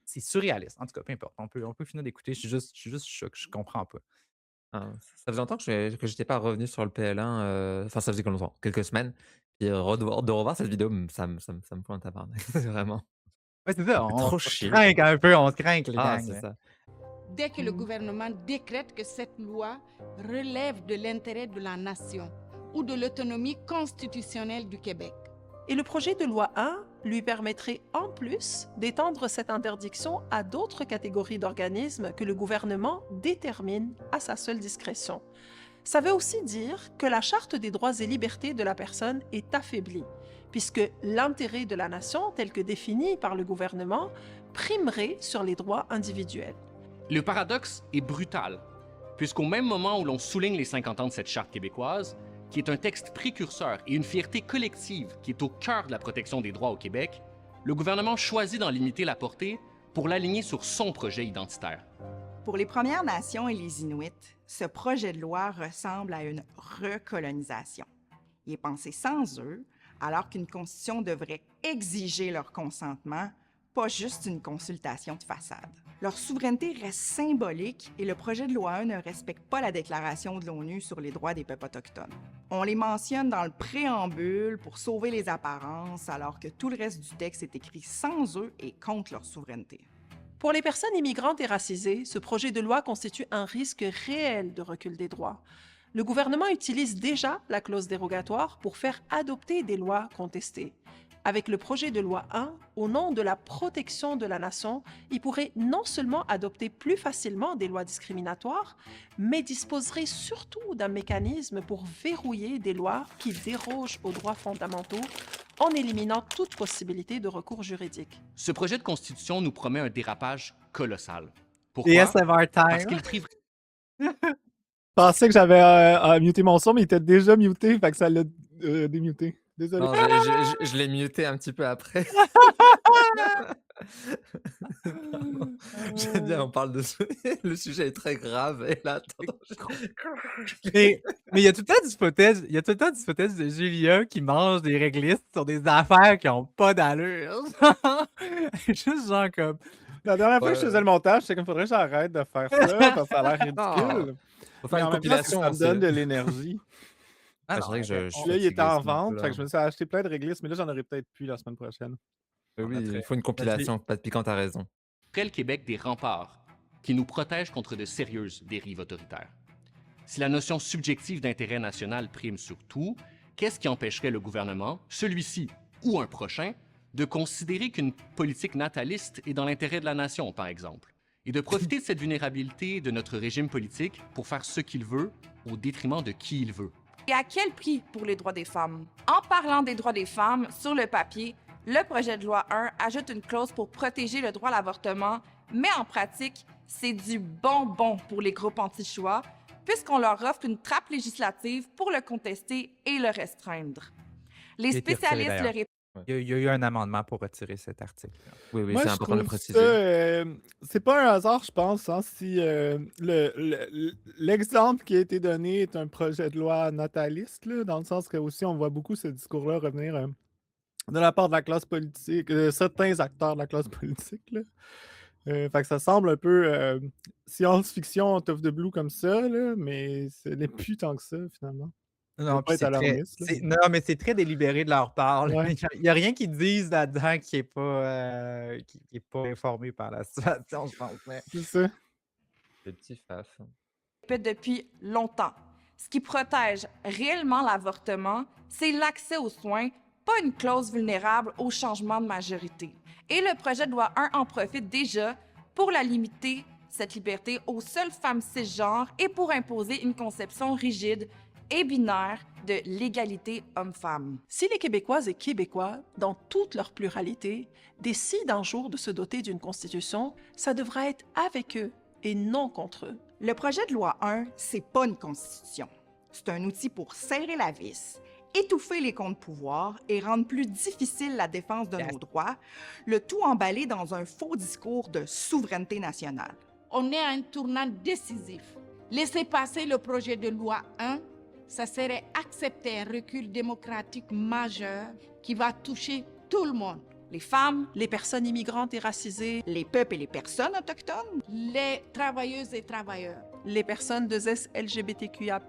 c'est surréaliste. En tout cas, peu importe. On peut finir d'écouter. Je suis juste choqué, je comprends pas. Ça faisait longtemps que j'étais pas revenu sur le PL1, enfin ça faisait que longtemps, quelques semaines. Puis, de revoir cette vidéo, ça me fout un tabarnak, c'est vraiment Ouais, c'est ça, c'est on trop se chier, craint quoi. un peu, on se craint les Ah, gangs, c'est là. ça. Dès que le gouvernement décrète que cette loi relève de l'intérêt de la nation ou de l'autonomie constitutionnelle du Québec. Et le projet de loi 1 lui permettrait en plus d'étendre cette interdiction à d'autres catégories d'organismes que le gouvernement détermine à sa seule discrétion. Ça veut aussi dire que la Charte des droits et libertés de la personne est affaiblie, puisque l'intérêt de la nation, tel que défini par le gouvernement, primerait sur les droits individuels. Le paradoxe est brutal, puisqu'au même moment où l'on souligne les 50 ans de cette charte québécoise, qui est un texte précurseur et une fierté collective qui est au cœur de la protection des droits au Québec, le gouvernement choisit d'en limiter la portée pour l'aligner sur son projet identitaire. Pour les Premières Nations et les Inuits, ce projet de loi ressemble à une recolonisation. Il est pensé sans eux, alors qu'une constitution devrait exiger leur consentement, pas juste une consultation de façade. Leur souveraineté reste symbolique et le projet de loi 1 ne respecte pas la Déclaration de l'ONU sur les droits des peuples autochtones. On les mentionne dans le préambule pour sauver les apparences, alors que tout le reste du texte est écrit sans eux et contre leur souveraineté. Pour les personnes immigrantes et racisées, ce projet de loi constitue un risque réel de recul des droits. Le gouvernement utilise déjà la clause dérogatoire pour faire adopter des lois contestées. Avec le projet de loi 1, au nom de la protection de la nation, il pourrait non seulement adopter plus facilement des lois discriminatoires, mais disposerait surtout d'un mécanisme pour verrouiller des lois qui dérogent aux droits fondamentaux en éliminant toute possibilité de recours juridique. Ce projet de constitution nous promet un dérapage colossal. Et Pourquoi? ASMR Parce time. qu'il prive Je pensais que j'avais à muter mon son, mais il était déjà muté, fait que ça l'a démuté. Désolé. Non, je l'ai muté un petit peu après. Pardon. J'aime bien, on parle de ce... Le sujet est très grave. Et là, attends, Mais il y a tout le temps des hypothèses de Julia qui mange des réglistes sur des affaires qui ont pas d'allure. Juste genre comme. La dernière fois que je Ouais. faisais le montage, c'est qu'il faudrait que j'arrête de faire ça, parce que ça a l'air Non. ridicule. Faut Mais faire en une même temps, compilation. ça me aussi. donne de l'énergie. Ah, c'est vrai que je suis Puis là, il était en fatigué, ce vente, mec-là. fait que je me suis acheté plein de réglisses, mais là, j'en aurais peut-être plus la semaine prochaine. Oui, très- il faut une compilation. Pas de piquant, t'as raison. le Québec des remparts qui nous protègent contre de sérieuses dérives autoritaires. Si la notion subjective d'intérêt national prime sur tout, qu'est-ce qui empêcherait le gouvernement, celui-ci ou un prochain, de considérer qu'une politique nataliste est dans l'intérêt de la nation, par exemple, et de profiter de cette vulnérabilité de notre régime politique pour faire ce qu'il veut au détriment de qui il veut? Et à quel prix pour les droits des femmes? En parlant des droits des femmes, sur le papier, le projet de loi 1 ajoute une clause pour protéger le droit à l'avortement, mais en pratique, c'est du bonbon pour les groupes anti-choix, puisqu'on leur offre une trappe législative pour le contester et le restreindre. Les Il a été retiré, spécialistes le d'ailleurs. répètent. Il y a eu un amendement pour retirer cet article. Oui, oui, Moi, c'est je important de le trouve préciser. ça, c'est pas un hasard, je pense, hein, si l'exemple qui a été donné est un projet de loi nataliste, là, dans le sens que aussi on voit beaucoup ce discours-là revenir de la part de la classe politique, certains acteurs de la classe politique. Là. Fait que ça semble un peu science-fiction tough de blue comme ça, là, mais ce n'est plus tant que ça, finalement. Non, pas puis être c'est très, alarmiste, là. non, mais c'est très délibéré de leur part. là. Ouais. Il n'y a rien qu'ils disent là-dedans qui n'est pas, qui est pas informé par la situation, je pense. Mais... C'est ça. Les petits faf. depuis longtemps. Ce qui protège réellement l'avortement, c'est l'accès aux soins, pas une clause vulnérable au changement de majorité. Et le projet de loi 1 en profite déjà pour la limiter, cette liberté, aux seules femmes cisgenres et pour imposer une conception rigide et binaire de l'égalité homme-femme. Si les Québécoises et Québécois, dans toute leur pluralité, décident un jour de se doter d'une constitution, ça devra être avec eux et non contre eux. Le projet de loi 1, c'est pas une constitution. C'est un outil pour serrer la vis, étouffer les contre-pouvoirs et rendre plus difficile la défense de nos droits, le tout emballé dans un faux discours de souveraineté nationale. On est à un tournant décisif. Laisser passer le projet de loi 1, ça serait accepter un recul démocratique majeur qui va toucher tout le monde. Les femmes, Les personnes immigrantes et racisées, Les peuples et les personnes autochtones, Les travailleuses et travailleurs. les personnes de LGBTQIA+,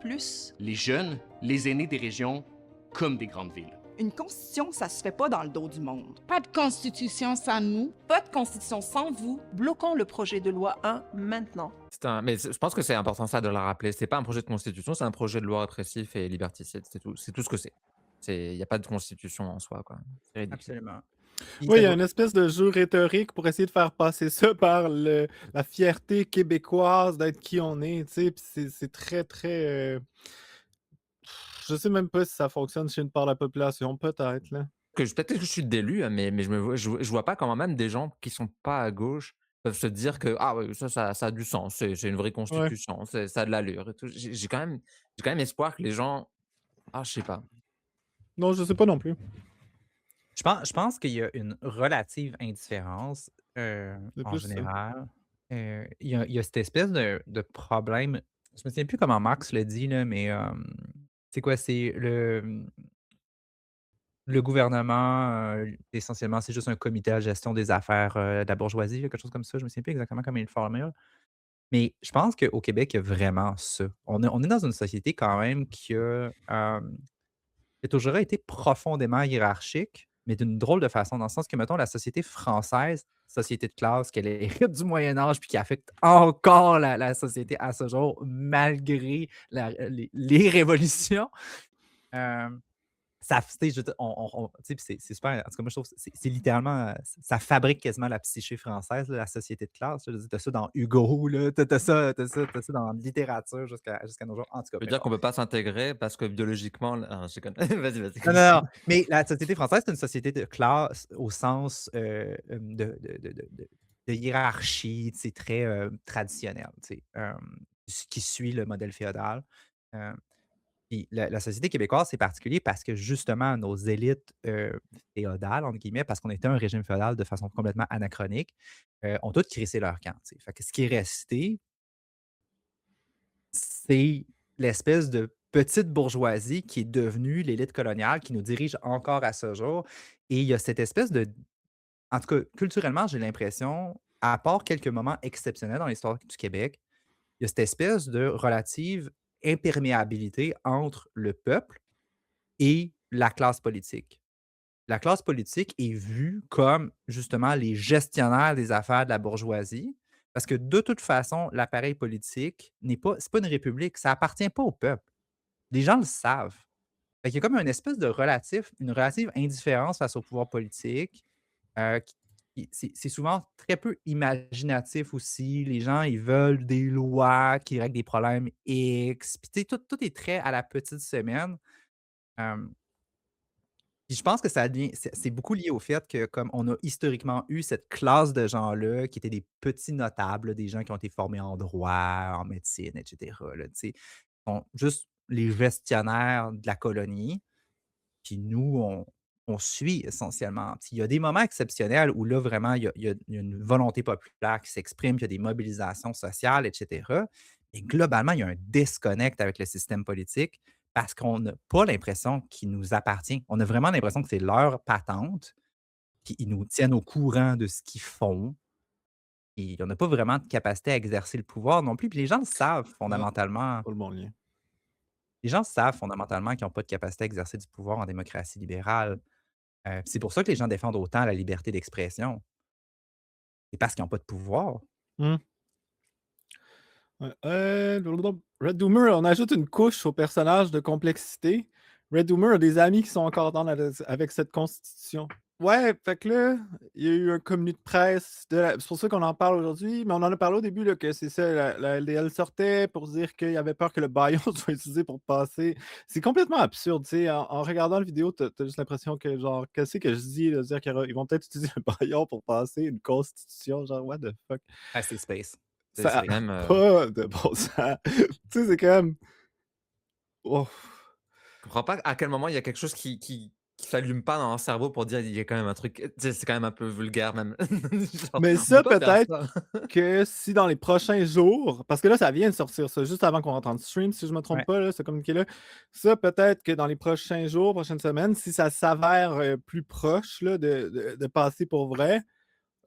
Les jeunes, les aînés des régions comme des grandes villes. une constitution, ça se fait pas dans le dos du monde. Pas de constitution sans nous. pas de constitution sans vous. bloquons le projet de loi 1 maintenant. Mais je pense que c'est important ça de le rappeler. C'est pas un projet de constitution, c'est un projet de loi répressif et liberticide. C'est tout ce que c'est. Il n'y a pas de constitution en soi. Quoi. C'est ridicule. Absolument. Oui, il y a une espèce de jeu rhétorique pour essayer de faire passer ça par la fierté québécoise d'être qui on est, tu sais, puis c'est très, très... je sais même pas si ça fonctionne chez une part de la population, peut-être, là. Peut-être que je suis délu, hein, mais je vois pas comment même des gens qui sont pas à gauche peuvent se dire que ah ouais, ça a du sens, c'est une vraie constitution, ça a de l'allure et tout. J'ai quand même espoir que les gens... Ah, je sais pas. Non, je sais pas non plus. Je pense qu'il y a une relative indifférence C'est en plus ça. général. Il y a cette espèce de problème. Je me souviens plus comment Marx le dit, là, mais c'est quoi? C'est le gouvernement, essentiellement, c'est juste un comité à gestion des affaires de la bourgeoisie, quelque chose comme ça. Je me souviens plus exactement comment il le formule. Mais je pense qu'au Québec, il y a vraiment ça. On est dans une société quand même qui a toujours été profondément hiérarchique. mais d'une drôle de façon, dans le sens que, mettons, la société française, société de classe, qu'elle hérite du Moyen Âge puis qui affecte encore la société à ce jour, malgré les révolutions. Euh, ça, tu sais, je veux dire, tu sais, puis c'est super. En tout cas, moi, je trouve que c'est littéralement, ça fabrique quasiment la psyché française, là, la société de classe. Là. Je veux dire, t'as ça dans Hugo, là, t'as ça dans la littérature jusqu'à nos jours. En tout cas, Tu veux peu dire qu'on importe. peut pas s'intégrer parce que biologiquement je déconne. Vas-y, vas-y, Non, non, non. continue. Mais la société française, c'est une société de classe au sens de hiérarchie, tu sais, très traditionnel, tu sais, qui suit le modèle féodal. Euh, Puis la société québécoise, c'est particulier parce que justement, nos élites féodales, entre guillemets, parce qu'on était un régime féodal de façon complètement anachronique, ont toutes crissé leur camp. Tu sais. Fait que ce qui est resté, c'est l'espèce de petite bourgeoisie qui est devenue l'élite coloniale, qui nous dirige encore à ce jour. Et il y a cette espèce de. En tout cas, culturellement, j'ai l'impression, à part quelques moments exceptionnels dans l'histoire du Québec, il y a cette espèce de relative imperméabilité entre le peuple et la classe politique. La classe politique est vue comme justement les gestionnaires des affaires de la bourgeoisie, parce que de toute façon, l'appareil politique n'est pas, c'est pas une république, ça appartient pas au peuple. Les gens le savent. Fait qu'il y a comme une espèce de une relative indifférence face au pouvoir politique. C'est souvent très peu imaginatif aussi. Les gens, ils veulent des lois qui règlent des problèmes X. Puis tu sais, tout est très à la petite semaine. Euh, Puis je pense que c'est beaucoup lié au fait que comme on a historiquement eu cette classe de gens-là qui étaient des petits notables, des gens qui ont été formés en droit, en médecine, et cetera, là, tu sais, sont juste les gestionnaires de la colonie. Puis nous, on suit essentiellement. Puis il y a des moments exceptionnels où là, vraiment, il y a une volonté populaire qui s'exprime, puis il y a des mobilisations sociales, et cetera. Et globalement, il y a un disconnect avec le système politique parce qu'on n'a pas l'impression qu'il nous appartient. On a vraiment l'impression que c'est leur patente, puis ils nous tiennent au courant de ce qu'ils font. Et on n'a pas vraiment de capacité à exercer le pouvoir non plus. Puis les gens le savent Ah, fondamentalement. pas le bon lien. Les gens savent fondamentalement qu'ils n'ont pas de capacité à exercer du pouvoir en démocratie libérale. C'est pour ça que les gens défendent autant la liberté d'expression. C'est parce qu'ils n'ont pas de pouvoir. Hmm. Ouais, Red Doomer, on ajoute une couche au personnage de complexité. Red Doomer a des amis qui sont encore avec cette constitution. Ouais, fait que là, il y a eu un communiqué de presse. C'est pour ça qu'on en parle aujourd'hui, mais on en a parlé au début là, que c'est ça, la LDL sortait pour dire qu'il y avait peur que le baillon soit utilisé pour passer. C'est complètement absurde, tu sais. En regardant la vidéo, t'as juste l'impression que, genre, qu'est-ce que je dis, de dire qu'ils vont peut-être utiliser le baillon pour passer une constitution, genre, what the fuck. Ah, c'est space. C'est Ça a quand même, pas de bon sens. Tu sais, c'est comme. Oh. je comprends pas à quel moment il y a quelque chose qui s'allume pas dans leur cerveau pour dire: «Il y a quand même un truc», tu sais, c'est quand même un peu vulgaire même. Genre, Mais on peut ça, pas faire peut-être ça. que si dans les prochains jours, parce que là, ça vient de sortir, ça, juste avant qu'on rentre en stream, si je me trompe Ouais. pas, là, ce communiqué-là. Ça, peut-être que dans les prochains jours, prochaines semaines, si ça s'avère plus proche là, de passer pour vrai,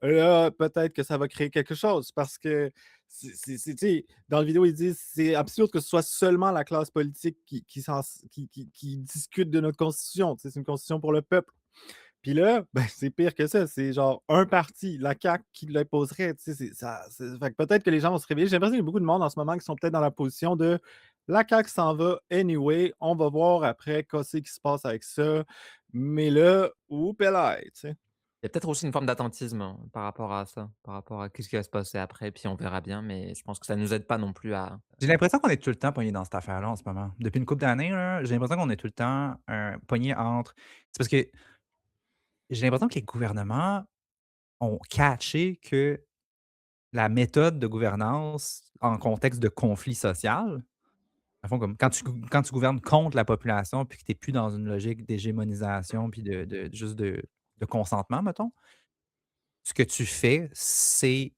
là, peut-être que ça va créer quelque chose. Parce que, tu sais, dans la vidéo, ils disent c'est absurde que ce soit seulement la classe politique qui discute de notre constitution. Tu sais, c'est une constitution pour le peuple. Puis là, ben, c'est pire que ça. C'est genre un parti, la CAQ, qui l'imposerait. Tu sais, fait que peut-être que les gens vont se réveiller. J'ai l'impression qu'il y a beaucoup de monde en ce moment qui sont peut-être dans la position de la CAQ s'en va anyway. On va voir après qu'est-ce qui se passe avec ça. Mais là, oups, là, tu sais. Il y a peut-être aussi une forme d'attentisme, hein, par rapport à ça, par rapport à qu'est-ce qui va se passer après, puis on verra bien, mais je pense que ça nous aide pas non plus à. J'ai l'impression qu'on est tout le temps pogné dans cette affaire-là en ce moment. Depuis une couple d'années, là, j'ai l'impression qu'on est tout le temps pogné entre. C'est parce que j'ai l'impression que les gouvernements ont catché que la méthode de gouvernance en contexte de conflit social, à fond, comme quand tu gouvernes contre la population puis que tu n'es plus dans une logique d'hégémonisation puis juste de consentement, mettons, ce que tu fais, c'est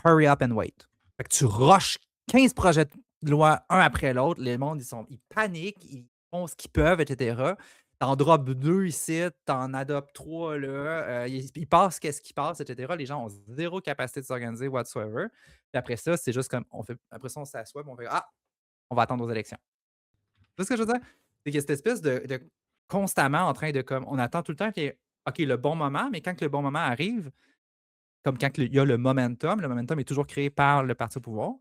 hurry up and wait. Fait que tu rushes 15 projets de loi un après l'autre. Les mondes, ils paniquent, ils font ce qu'ils peuvent, etc. T'en drops 2 ici, t'en adoptes 3 là, il passe qu'est-ce qui passe, etc. Les gens ont zéro capacité de s'organiser whatsoever. Puis après ça, c'est juste comme après ça, on s'assoit, puis on fait ah, on va attendre aux élections. Tu vois ce que je veux dire? C'est qu'il y a cette espèce de constamment en train de comme on attend tout le temps qu'il y ait OK, le bon moment, mais quand que le bon moment arrive, comme quand il y a le momentum est toujours créé par le parti au pouvoir,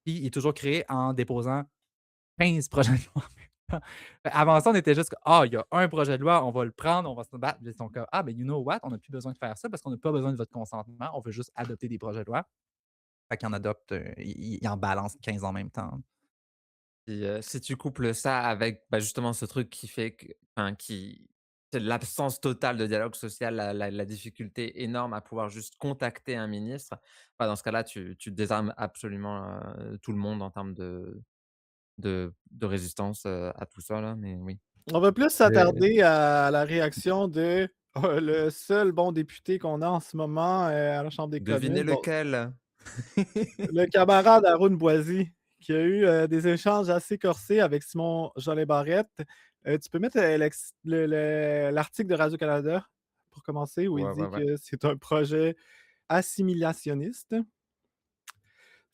puis il est toujours créé en déposant 15 projets de loi en même temps. Avant ça, on était juste «Ah, il y a un projet de loi, on va le prendre, on va se battre». Puis ils sont comme «Ah, ben you know what? On n'a plus besoin de faire ça parce qu'on n'a pas besoin de votre consentement, on veut juste adopter des projets de loi». Fait qu'ils en adoptent, ils en balancent 15 en même temps. Puis, si tu couples ça avec, bah, justement ce truc qui fait que enfin qui c'est l'absence totale de dialogue social, la difficulté énorme à pouvoir juste contacter un ministre, bah, dans ce cas-là, tu désarmes absolument, tout le monde en termes de résistance, à tout ça là, mais oui. On va plus Heu, s'attarder à la réaction de le seul bon député qu'on a en ce moment, à la Chambre des Devinez communes. Bon, lequel? le camarade Haroun Boisy, qui a eu, des échanges assez corsés avec Simon Jolin Barrette. Tu peux mettre, l'article de Radio-Canada pour commencer, où il Ouais, ouais, dit ouais. que c'est un projet assimilationniste.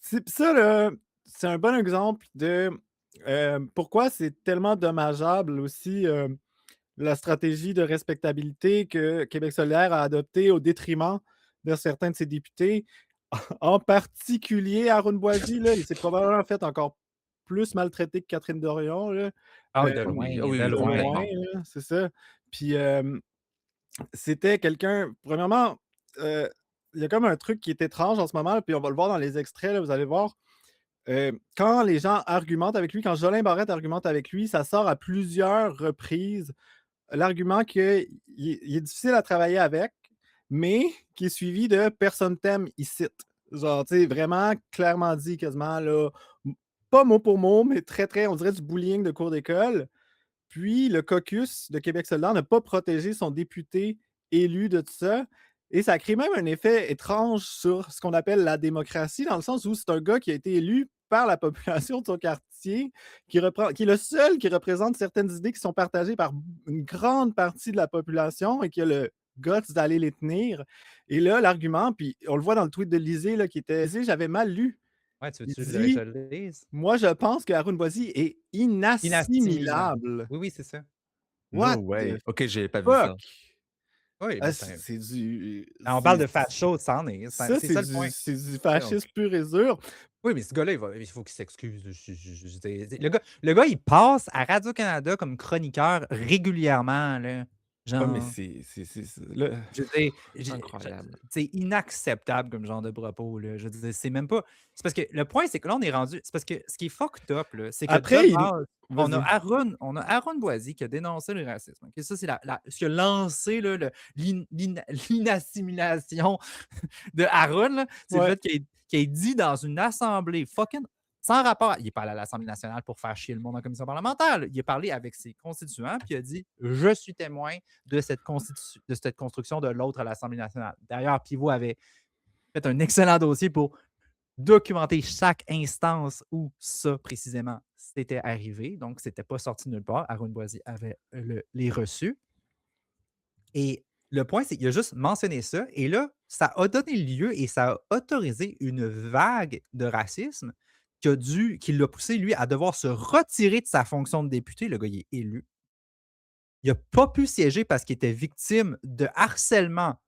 Ça là, c'est un bon exemple de, pourquoi c'est tellement dommageable aussi, la stratégie de respectabilité que Québec solidaire a adoptée au détriment de certains de ses députés, en particulier Aaron Boisy, là, il s'est probablement fait encore plus maltraiter que Catherine Dorion, là, ah oui, heu, de Ah loin, oui, ah oui, de oui, de loin. loin, complètement. là, c'est ça. Puis, c'était quelqu'un premièrement, heu, il y a comme un truc qui est étrange en ce moment, puis on va le voir dans les extraits, là, vous allez voir. Quand les gens argumentent avec lui, quand Jolin Barrette argumente avec lui, ça sort à plusieurs reprises l'argument qu'il est difficile à travailler avec, mais qui est suivi de «personne t'aime ici». Genre, tu sais, vraiment clairement dit quasiment là, pas mot pour mot, mais très, très, on dirait du bullying de cours d'école. Puis le caucus de Québec solidaire n'a pas protégé son député élu de tout ça. Et ça crée même un effet étrange sur ce qu'on appelle la démocratie, dans le sens où c'est un gars qui a été élu par la population de son quartier, qui est le seul qui représente certaines idées qui sont partagées par une grande partie de la population et qui a le guts d'aller les tenir. Et là, l'argument, puis on le voit dans le tweet de Lisée, là, qui était, j'avais mal lu. Ouais, tu Il veux-tu que je dit, le lise? moi, je pense que Haroun Boisy est Inassimilable. inassimilable. Oui, oui, c'est ça. No What the way! OK, j'ai pas vu fuck? ça. Oui, Ah, mais c'est c'est du on parle de facho, ça en est. ça, C'est ça le point. c'est du Voyons. fascisme pur et dur. Oui, mais ce gars-là, il faut qu'il s'excuse. Je veux dire, le gars, il passe à Radio-Canada comme chroniqueur régulièrement, là. Ah, mais Genre, c'est là, je veux dire, Incroyable. c'est inacceptable comme genre de propos, là. Je veux dire, c'est même pas c'est parce que le point, c'est que là, on est rendu c'est parce que ce qui est fucked up, là, c'est que de après il base, vas-y. On a Aaron Boisy qui a dénoncé le racisme, OK? Ça, c'est ce qui a lancé, là, l'inassimilation de Aaron, là, c'est le Ouais, fait qu'il ait dit dans une assemblée fucking sans rapport. Il est pas allé à l'Assemblée nationale pour faire chier le monde en commission parlementaire, là. Il a parlé avec ses constituants, puis il a dit: «Je suis témoin de cette construction de l'autre à l'Assemblée nationale». D'ailleurs, Pivot avait fait un excellent dossier pour documenter chaque instance où ça, précisément, c'était arrivé. Donc, c'était pas sorti de nulle part. Aaron Boisy avait les reçus. Et le point, c'est qu'il a juste mentionné ça et là, ça a donné lieu et ça a autorisé une vague de racisme qui l'a poussé, lui, à devoir se retirer de sa fonction de député. Le gars, il est élu. Il n'a pas pu siéger parce qu'il était victime de harcèlement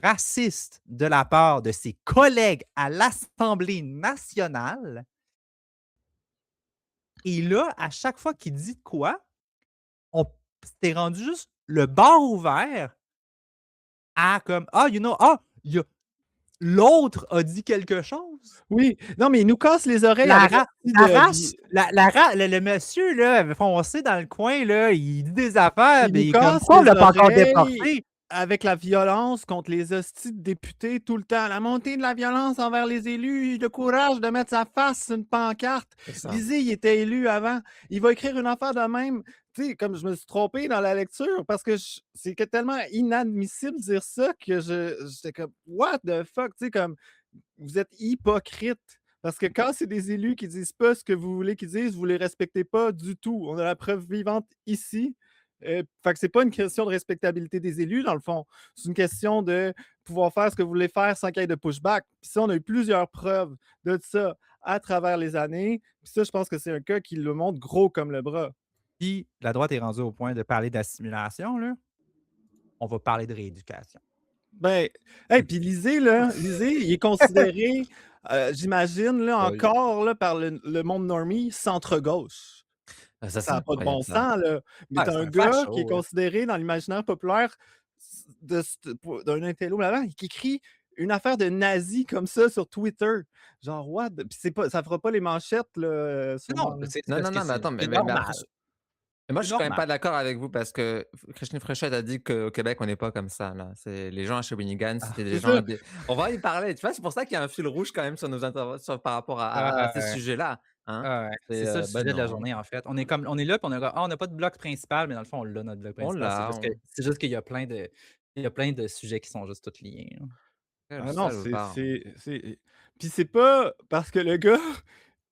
raciste de la part de ses collègues à l'Assemblée nationale. Et là, à chaque fois qu'il dit de quoi, on s'était rendu juste le bar ouvert à comme «Ah, il y a l'autre a dit quelque chose». oui, non, mais il nous casse les oreilles La avec ra l'hostie la de race la ra le monsieur là, foncé dans le coin là, il dit des affaires, il ben nous il est comme: casse «Pourquoi on les l'a pas encore oreilles déporté?» avec la violence contre les hosties de députés tout le temps. La montée de la violence envers les élus, le courage de mettre sa face sur une pancarte. C'est ça. Lisez, il était élu avant. Il va écrire une affaire de même. Tu sais, comme je me suis trompé dans la lecture, parce que c'est tellement inadmissible de dire ça que j'étais comme, what the fuck? Tu sais, comme, vous êtes hypocrite. Parce que quand c'est des élus qui disent pas ce que vous voulez qu'ils disent, vous les respectez pas du tout. On a la preuve vivante ici. Fait que c'est pas une question de respectabilité des élus, dans le fond. C'est une question de pouvoir faire ce que vous voulez faire sans qu'il y ait de pushback. Puis ça, on a eu plusieurs preuves de ça à travers les années. Puis ça, je pense que c'est un cas qui le montre gros comme le bras. Puis la droite est rendue au point de parler d'assimilation, là. On va parler de rééducation. Ben, hey, puis Lisée, là, Lisée, il est considéré, j'imagine, là, Oui. encore, là, par le monde normie, centre-gauche. Ah, ça, c'est Ça n'a pas de bon incroyable, ça. sens, là. Mais Ah, t'as c'est un un gars qui est facho, là. considéré dans l'imaginaire populaire d'un intello là-bas, qui écrit une affaire de nazi comme ça sur Twitter. Genre, what? Puis ça fera pas les manchettes, là, sûrement, Non, là. c'est Non, parce non, que non, mais attends, c'est mais après, normal. moi, je C'est suis quand même normal. pas d'accord avec vous parce que Christine Fréchette a dit qu'au Québec, on n'est pas comme ça, là. C'est les gens à Shawinigan, c'était des C'est gens ça. on va y parler, tu vois? C'est pour ça qu'il y a un fil rouge quand même sur nos interventions par rapport à ces Ouais. sujets-là, hein? Ouais, C'est, c'est ça le bah, sujet de la non, journée, en fait. On est là, puis on n'a pas de bloc principal, mais dans le fond, on l'a notre bloc on principal. C'est l'a, juste que on c'est juste qu'il y a plein de sujets qui sont juste tous liés, là. quel Ah non, salopard. puis c'est pas parce que le gars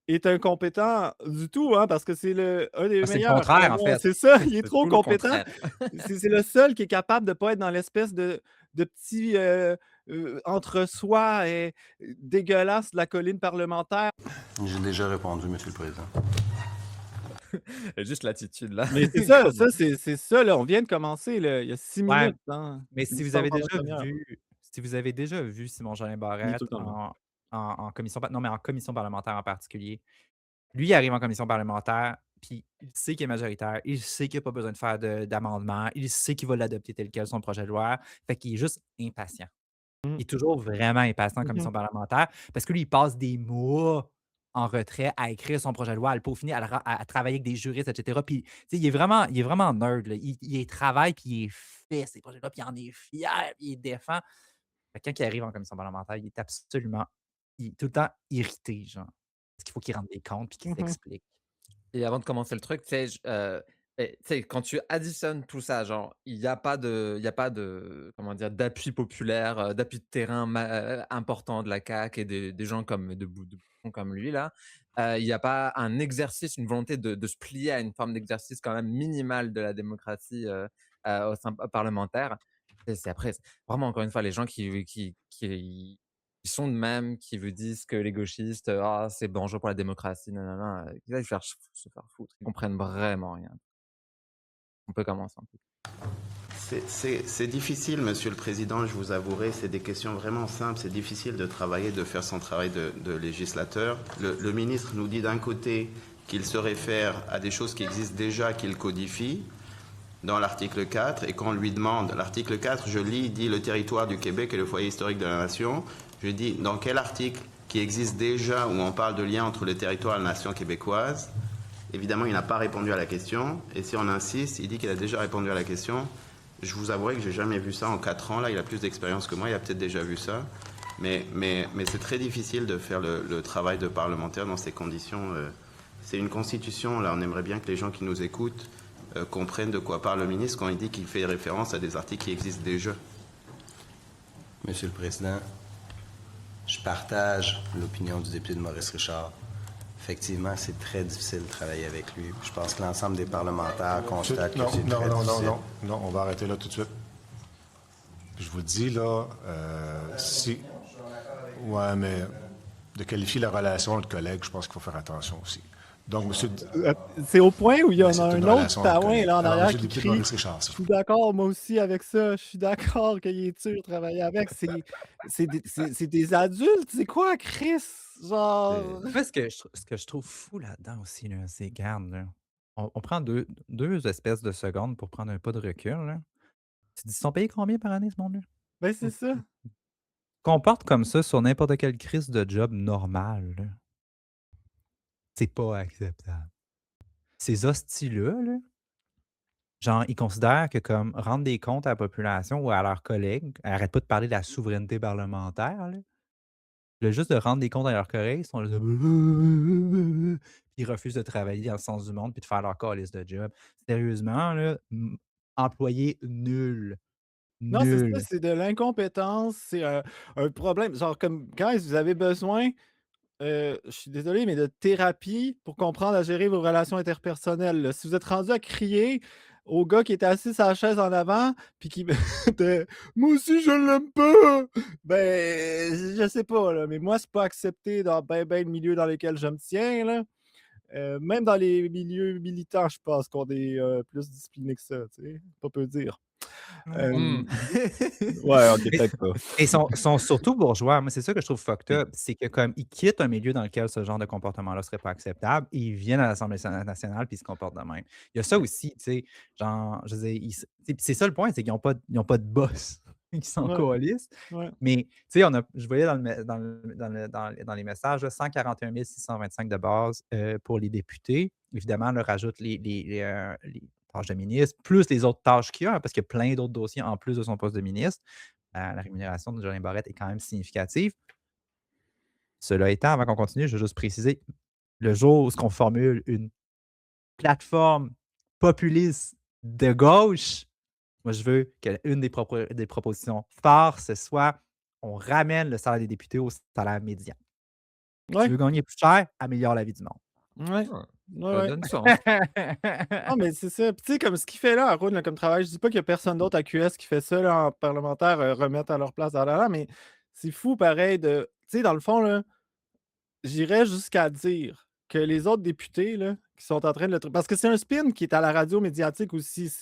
est incompétent du tout, hein, parce que c'est un des Ah, c'est le meilleurs. contraire, en fait. C'est ça, il est C'est trop tout le compétent. contraire. C'est le seul qui est capable de pas être dans l'espèce de petit, entre-soi et dégueulasse de la colline parlementaire. J'ai déjà répondu, Monsieur le Président. Juste l'attitude, là. Mais c'est ça, Comment? c'est ça, là, on vient de commencer, là, il y a 6 Ouais, minutes, hein. mais Il me semble pendant une demi-heure. si vous avez déjà vu Simon Jolin Il est tout Barrette le temps là. en commission non, mais en commission parlementaire en particulier, lui, il arrive en commission parlementaire, puis il sait qu'il est majoritaire, il sait qu'il a pas besoin de faire d'amendement, il sait qu'il va l'adopter tel quel son projet de loi, fait qu'il est juste impatient. Mmh. Il est toujours vraiment impatient en Mmh. commission parlementaire parce que lui, il passe des mois en retrait à écrire son projet de loi, à le peaufiner, à travailler avec des juristes, et cetera. Puis, tu sais, il est vraiment nerd, là. Il travaille, puis il fait ses projets de loi, puis il en est fier, puis il les défend. Fait que quand il arrive en commission parlementaire, il est tout le temps irrité, genre. Parce qu'il faut qu'il rende des comptes, puis qu'il Mmh. s'explique. Et avant de commencer le truc, tu sais, tu sais, quand tu additionnes tout ça, genre, il y a pas de comment dire? D'appui populaire, d'appui de terrain important de la CAQ et des gens comme de boutons comme lui là. Il y a pas un exercice, une volonté de se plier à une forme d'exercice quand même minimale de la démocratie, au sein parlementaire. C'est après, vraiment encore une fois, les gens qui sont de même, qui vous disent que les gauchistes, «Ah, c'est dangereux pour la démocratie, nanana», qu'ils aillent se faire foutre. Ils comprennent vraiment rien. On peut commencer un peu. C'est difficile, Monsieur le Président, je vous avouerai, c'est des questions vraiment simples. C'est difficile de travailler, de faire son travail de législateur. Le ministre nous dit d'un côté qu'il se réfère à des choses qui existent déjà, qu'il codifie dans l'article 4, et qu'on lui demande, l'article 4, je lis, il dit le territoire du Québec est le foyer historique de la nation. Je dis, dans quel article qui existe déjà où on parle de lien entre le territoire et la nation québécoise? Évidemment, il n'a pas répondu à la question. Et si on insiste, il dit qu'il a déjà répondu à la question. Je vous avouerai que j'ai jamais vu ça en 4 ans. Là, il a plus d'expérience que moi. Il a peut-être déjà vu ça. Mais c'est très difficile de faire le travail de parlementaire dans ces conditions. C'est une constitution. Là, on aimerait bien que les gens qui nous écoutent comprennent de quoi parle le ministre quand il dit qu'il fait référence à des articles qui existent déjà. Monsieur le Président, je partage l'opinion du député de Maurice Richard. Effectivement, c'est très difficile de travailler avec lui. Je pense que l'ensemble des parlementaires constatent que c'est très difficile. Non, on va arrêter là tout de suite. Je vous le dis, là, si... Ouais, mais de qualifier la relation entre collègues, je pense qu'il faut faire attention aussi. Donc, monsieur... C'est au point où il y en C'est a une un autre relation entre taouin collègues. là en Alors, arrière monsieur le qui député crie. Maurice Richard, Je s'il suis vous plaît. d'accord, moi aussi, avec ça. Je suis d'accord qu'il est dur de travailler avec. C'est des adultes. C'est quoi, Chris? Genre. Moi, ce que je trouve fou là-dedans aussi, là, c'est, regarde, là, on prend deux espèces de secondes pour prendre un pas de recul, là. Tu dis, ils sont payés combien par année, ce monde-là? Ben, c'est ça. Comporte comme ça sur n'importe quelle crise de job normal, là. C'est pas acceptable. Ces hosties-là, là, genre, ils considèrent que comme rendre des comptes à la population ou à leurs collègues, arrête pas de parler de la souveraineté parlementaire, là. Le juste de rendre des comptes à leurs collègues, ils sont là, puis ils refusent de travailler dans le sens du monde puis de faire leur calice de job. Sérieusement, là, employé nul. Non, c'est ça, Nul. c'est de l'incompétence, c'est un problème. Genre, comme quand vous avez besoin, je suis désolé, mais de thérapie pour comprendre à gérer vos relations interpersonnelles, là. Si vous êtes rendu à crier au gars qui était assis sur la chaise en avant, puis qui de «Moi aussi, je l'aime pas!» Ben, je sais pas, là, mais moi, c'est pas accepté dans ben le milieu dans lequel je me tiens, là. Même dans les milieux militants, je pense qu'on est plus disciplinés que ça, tu sais, pas peu dire. Mmh. Euh, ouais, ok, Mais peut-être pas. et sont surtout bourgeois. Moi, c'est ça que je trouve fucked Oui. up, c'est que comme ils quittent un milieu dans lequel ce genre de comportement-là serait pas acceptable, et ils viennent à l'Assemblée nationale puis ils se comportent de même. Il y a ça Ouais. aussi, tu sais, genre, je veux dire, c'est ça le point, c'est qu'ils ont pas de boss qui s'en Ouais, coalissent. ouais. Mais, tu sais, je voyais dans les messages, là, 141 625 de base pour les députés. Évidemment, on leur rajoute les tâches de ministre, plus les autres tâches qu'il y a, hein, parce qu'il y a plein d'autres dossiers en plus de son poste de ministre. La rémunération de Jolin Barrette est quand même significative. Cela étant, avant qu'on continue, je veux juste préciser, le jour où on formule une plateforme populiste de gauche, moi, je veux qu'une des propositions phares, ce soit on ramène le salaire des députés au salaire médian. Tu Ouais, veux gagner plus cher, améliore la vie du monde. ouais, Ah, ouais, ça ouais. donne sens. Non, mais c'est ça. Puis, tu sais, comme ce qu'il fait là, Arun, là, comme travail, je dis pas qu'il y a personne d'autre à QS qui fait ça, là, en parlementaire, remettre à leur place, mais c'est fou, pareil, de. Tu sais, dans le fond, là, j'irais jusqu'à dire que les autres députés, là, qui sont en train de parce que c'est un spin qui est à la radio médiatique aussi,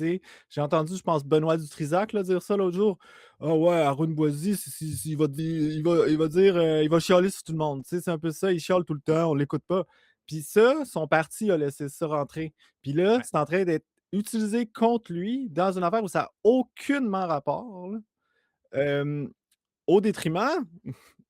j'ai entendu, je pense, Benoît Dutrisac, là, dire ça l'autre jour. «Ah ouais, Arun Boisy, il va il va dire, il va chialer sur tout le monde». Tu sais, c'est un peu ça, il chiale tout le temps, on l'écoute pas. Puis ça, son parti a laissé ça rentrer. Puis là, Ouais. c'est en train d'être utilisé contre lui dans une affaire où ça a aucunement rapport, là. Hem Au détriment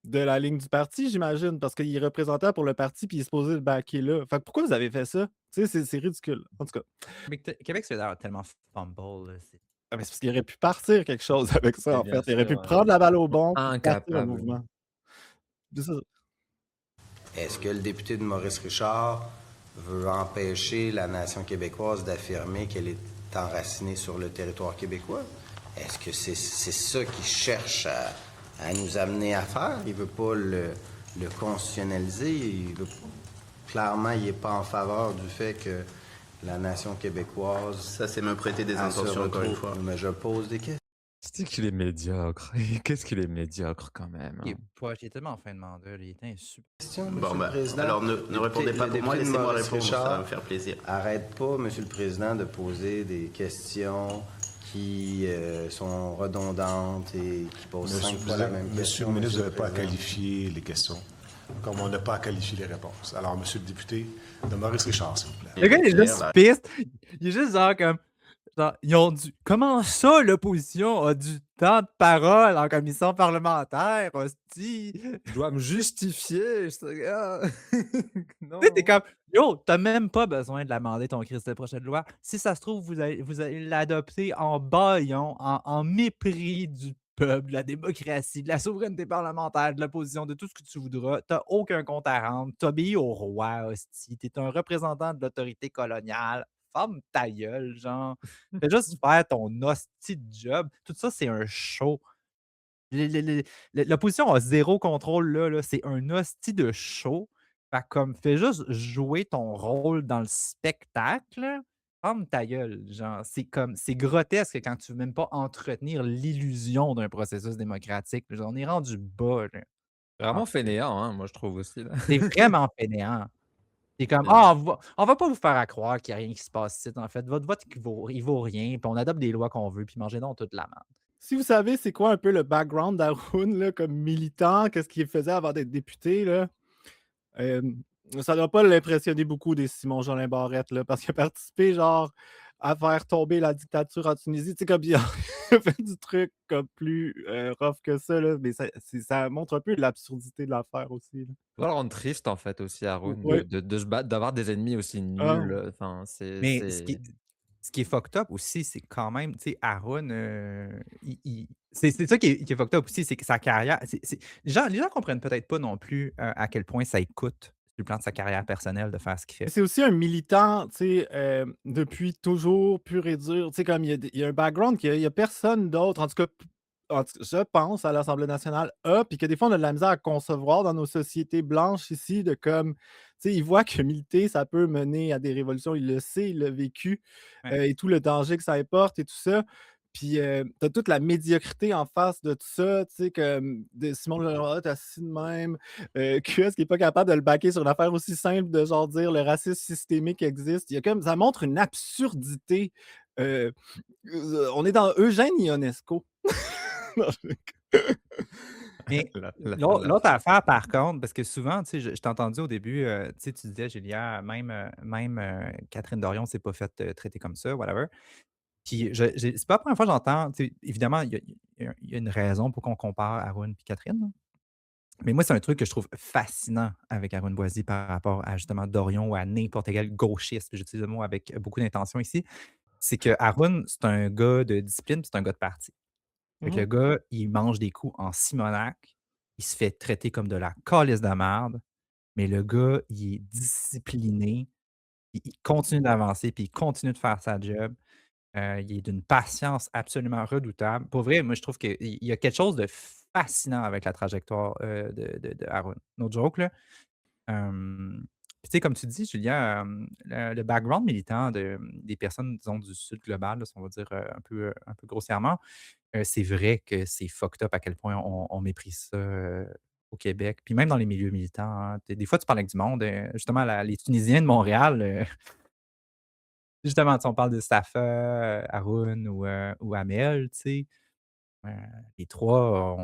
de la ligne du parti, j'imagine, parce qu'il est représentant pour le parti, puis il est supposé le backer là. Fait que pourquoi vous avez fait ça? Tu sais, c'est ridicule. En tout cas, Mais Québec solidaire a tellement fumble, là, mais c'est parce qu'il aurait pu partir quelque chose avec ça, Et en bien fait. Il aurait pu sûr, prendre la balle au bon, puis partir un incapable. mouvement. C'est ça. Est-ce que le député de Maurice Richard veut empêcher la nation québécoise d'affirmer qu'elle est enracinée sur le territoire québécois? Est-ce que c'est ça qu'il cherche à nous amener à faire? Il veut pas le constitutionnaliser. Clairement, il n'est pas en faveur du fait que la nation québécoise... Ça, c'est me prêter des intentions, encore une fois. Mais je pose des questions. C'est qu'il est médiocre. Qu'est-ce qu'il est médiocre quand même. il Hein. il est tellement en fin de mandat, là, il était insupportable. Monsieur Bon, le ben, Président. alors ne répondez pas pour moi, Le député de laissez-moi Maurice répondre, ça Richard va me faire plaisir. Arrête pas, Monsieur le Président, de poser des questions qui sont redondantes et qui posent 5 fois la même Monsieur question. le ministre, vous Monsieur n'avez pas à Président. qualifier les questions, comme on n'a pas à qualifier les réponses. Alors, Monsieur le député de Maurice Richard, s'il vous plaît. Le gars, il est juste Là. piste. Il est juste genre comme. Genre, ils ont du. Comment ça, l'opposition a du temps de parole en commission parlementaire, hostie? Je dois me justifier. Non. Tu sais, t'es comme. Yo, t'as même pas besoin de l'amender ton Christ de projet de loi. Si ça se trouve, vous allez l'adopter en bâillon, en mépris du peuple, de la démocratie, de la souveraineté parlementaire, de l'opposition, de tout ce que tu voudras. T'as aucun compte à rendre. T'obéis au roi, hostie. T'es un représentant de l'autorité coloniale. Ferme ta gueule, genre. Fais juste faire ton hostie de job. Tout ça, c'est un show. L'opposition a zéro contrôle là. C'est un hostie de show. Fait que comme, fais juste jouer ton rôle dans le spectacle. Ferme ta gueule. Genre, c'est grotesque quand tu veux même pas entretenir l'illusion d'un processus démocratique. Genre, on est rendu bas, là. Vraiment Ah, fainéant, hein, moi je trouve aussi. Là. c'est vraiment fainéant. C'est comme, on va pas vous faire à croire qu'il y a rien qui se passe ici, en fait. Votre vote, il vaut rien, puis on adopte des lois qu'on veut, puis mangez donc toute la merde. Si vous savez, c'est quoi un peu le background d'Arun, là, comme militant, qu'est-ce qu'il faisait avant d'être député, là? Ça doit pas l'impressionner beaucoup des Simon Jolin Barrette, là, parce qu'il a participé, genre, à faire tomber la dictature en Tunisie. Tu sais, comme il a fait du truc comme plus rough que ça, là, mais ça montre un peu l'absurdité de l'affaire aussi, là. Ça doit le rendre triste en fait aussi, Haroun, Ouais. de se battre, d'avoir des ennemis aussi Ah. nuls. Enfin, Mais ce qui est fucked up aussi, c'est quand même, tu sais, Aaron, c'est ça qui est fucked up aussi, c'est que sa carrière. Les gens comprennent peut-être pas non plus à quel point ça coûte sur le plan de sa carrière personnelle de faire ce qu'il fait. C'est aussi un militant, tu sais, depuis toujours, pur et dur. Tu sais, comme il y a un background qu'il y a personne d'autre, en tout cas, je pense, à l'Assemblée nationale puis que des fois, on a de la misère à concevoir dans nos sociétés blanches ici, de comme, tu sais, il voit que militer, ça peut mener à des révolutions. Il le sait, il l'a vécu, Ouais. et tout le danger que ça apporte et tout ça. Puis, tu toute la médiocrité en face de tout ça, tu sais, comme de Simon Léonard assis de même, QS qui est pas capable de le baquer sur une affaire aussi simple de genre dire le racisme systémique existe. Il y a comme ça montre une absurdité. Heu, on est dans Eugène Ionesco. Non, Mais La l'autre affaire, par contre, parce que souvent, tu sais, je t'ai entendu au début, tu sais, tu disais, Julia, même Catherine Dorion s'est pas faite traiter comme ça, whatever. Puis, c'est pas la première fois que j'entends, tu sais, évidemment, il y a une raison pour qu'on compare Arun et Catherine, là. Mais moi, c'est un truc que je trouve fascinant avec Arun Boisy par rapport à justement Dorion ou à n'importe quel gauchiste. J'utilise le mot avec beaucoup d'intention ici. C'est que Arun, c'est un gars de discipline, puis c'est un gars de parti. Fait que Mmh. le gars, il mange des coups en simonac, il se fait traiter comme de la calice de merde, mais le gars, il est discipliné, il continue d'avancer, puis il continue de faire sa job. Il est d'une patience absolument redoutable. Pour vrai, moi, je trouve qu'il y a quelque chose de fascinant avec la trajectoire, de Haroun. No joke, là. Puis tu sais, comme tu dis, Julien, le background militant des personnes, disons, du sud global, là, si on va dire, un peu grossièrement, c'est vrai que c'est fucked up à quel point on méprise ça, au Québec, puis même dans les milieux militants, hein. Des fois, tu parles avec du monde, justement, les Tunisiens de Montréal, justement, tu sais, on parle de Safa, Haroun ou Amel, tu sais, heu, les 3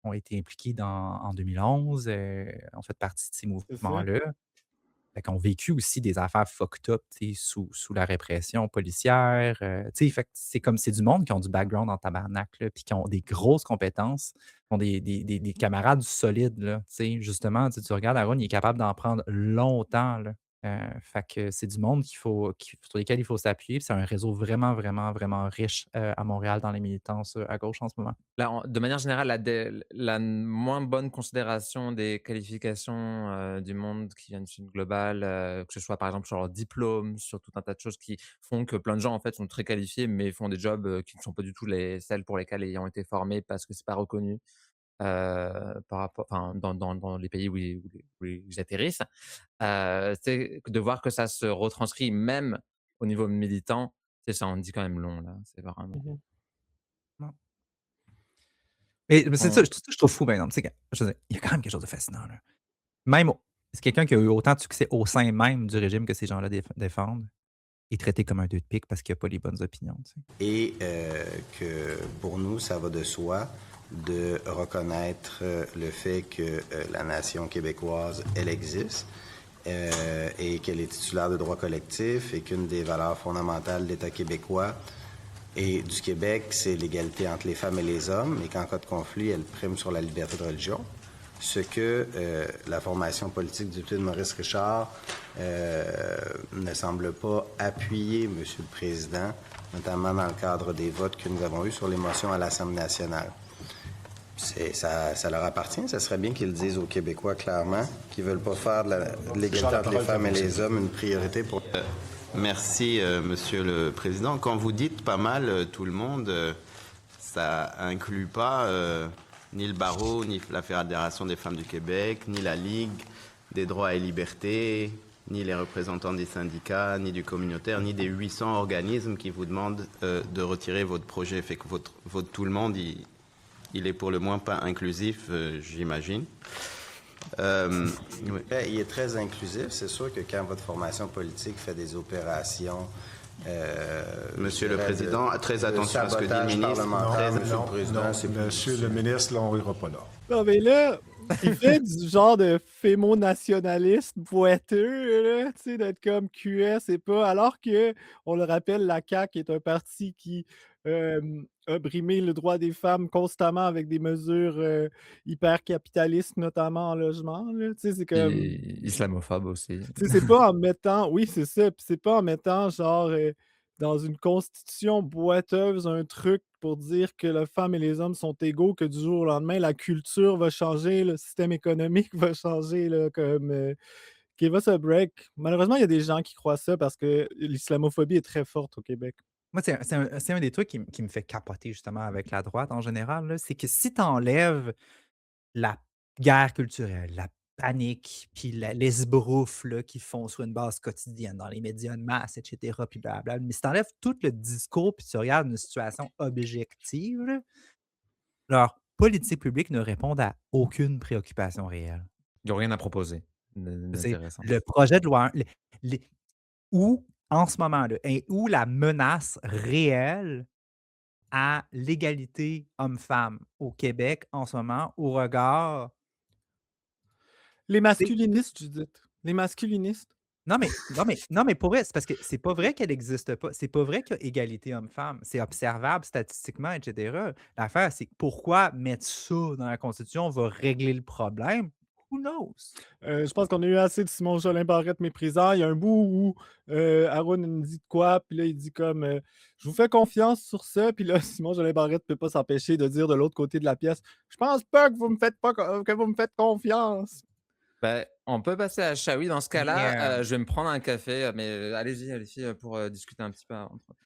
ont été impliqués en 2011, ont fait partie de ces C'est ça. mouvements-là. Fait qu'on vécu aussi des affaires fucked up, tu sais, sous la répression policière, tu sais, fait que c'est comme c'est du monde qui ont du background en tabarnak, là, puis qui ont des grosses compétences, qui ont des camarades solides, là, tu sais. Justement, tu regardes Aaron, il est capable d'en prendre longtemps, là. Fait que c'est du monde sur lesquels il faut s'appuyer, puis c'est un réseau vraiment, vraiment, vraiment riche, à Montréal dans les militances, à gauche en ce moment. Là, de manière générale, la moins bonne considération des qualifications du monde qui viennent du Sud global, que ce soit par exemple sur leur diplôme, sur tout un tas de choses qui font que plein de gens en fait sont très qualifiés, mais font des jobs qui ne sont pas du tout celles pour lesquelles ils ont été formés parce que c'est pas reconnu par rapport, enfin, dans les pays où ils atterrissent. Tu sais, de voir que ça se retranscrit même au niveau militant, tu sais, ça en dit quand même long là. C'est vraiment. Mmh. Mais c'est ça, On- je trouve fou, par exemple, tu sais, je veux dire, il y a quand même quelque chose de fascinant, là. Même c'est quelqu'un qui a eu autant de succès au sein même du régime que ces gens-là défendent est traité comme un deux de pique parce qu'il a pas les bonnes opinions, tu sais. Et que pour nous, ça va de soi de reconnaître le fait que la nation québécoise, elle existe et qu'elle est titulaire de droits collectifs et qu'une des valeurs fondamentales de l'État québécois et du Québec, c'est l'égalité entre les femmes et les hommes et qu'en cas de conflit, elle prime sur la liberté de religion. Ce que la formation politique du député de Maurice Richard ne semble pas appuyer, Monsieur le Président, notamment dans le cadre des votes que nous avons eus sur les motions à l'Assemblée nationale. Ça leur appartient. Ça serait bien qu'ils le disent aux Québécois clairement, qu'ils ne veulent pas faire de l'égalité entre les femmes et les hommes une priorité pour... Merci, Monsieur le Président. Quand vous dites pas mal tout le monde, ça inclut pas ni le barreau, ni la Fédération des femmes du Québec, ni la Ligue des droits et libertés, ni les représentants des syndicats, ni du communautaire, ni des 800 organismes qui vous demandent de retirer votre projet. Fait que votre tout le monde, il est pour le moins pas inclusif, j'imagine. Oui. Il est très inclusif. C'est sûr que quand votre formation politique fait des opérations... Monsieur le Président, très attention à ce que dit le ministre. Monsieur le ministre, là, on n'ira pas là. Non, mais là, il fait du genre de fémo-nationaliste boiteux, là, tu sais, d'être comme QS et pas. Alors que, on le rappelle, la CAQ est un parti qui a brimé le droit des femmes constamment avec des mesures hyper capitalistes, notamment en logement, là. Tu sais, c'est comme. Et islamophobe aussi. Tu sais, c'est pas en mettant. Oui, c'est ça. Puis c'est pas en mettant, genre, dans une constitution boiteuse, un truc pour dire que les femmes et les hommes sont égaux, que du jour au lendemain, la culture va changer, le système économique va changer, là, comme. Give us a break. Malheureusement, il y a des gens qui croient ça parce que l'islamophobie est très forte au Québec. Moi, c'est un des trucs qui me fait capoter justement avec la droite en général, là, c'est que si tu enlèves la guerre culturelle, la panique, puis l'esbrouffe là, qu'ils font sur une base quotidienne dans les médias de masse, etc., puis blablabla. Mais si tu enlèves tout le discours, puis tu regardes une situation objective, là, leurs politiques publiques ne répondent à aucune préoccupation réelle. Ils ont rien à proposer C'est d'intéressant. le projet de loi les où, en ce moment là, et où la menace réelle à l'égalité homme-femme au Québec en ce moment, au regard Les des masculinistes, Judith. Les masculinistes. non mais pour vrai, c'est parce que c'est pas vrai qu'elle existe pas. C'est pas vrai qu'il y a égalité homme-femme. C'est observable statistiquement, et cetera. L'affaire, c'est pourquoi mettre ça dans la Constitution va régler le problème? Who knows? Je pense qu'on a eu assez de Simon Jolin Barrette méprisant. Il y a un bout où Aaron nous dit de quoi, puis là, il dit comme je vous fais confiance sur ça, puis là, Simon Jolin Barrette ne peut pas s'empêcher de dire de l'autre côté de la pièce je pense pas que vous me faites pas que vous me faites confiance. Ben, on peut passer à Shawi dans ce Mais, cas-là. Je vais me prendre un café, mais allez-y, pour discuter un petit peu entre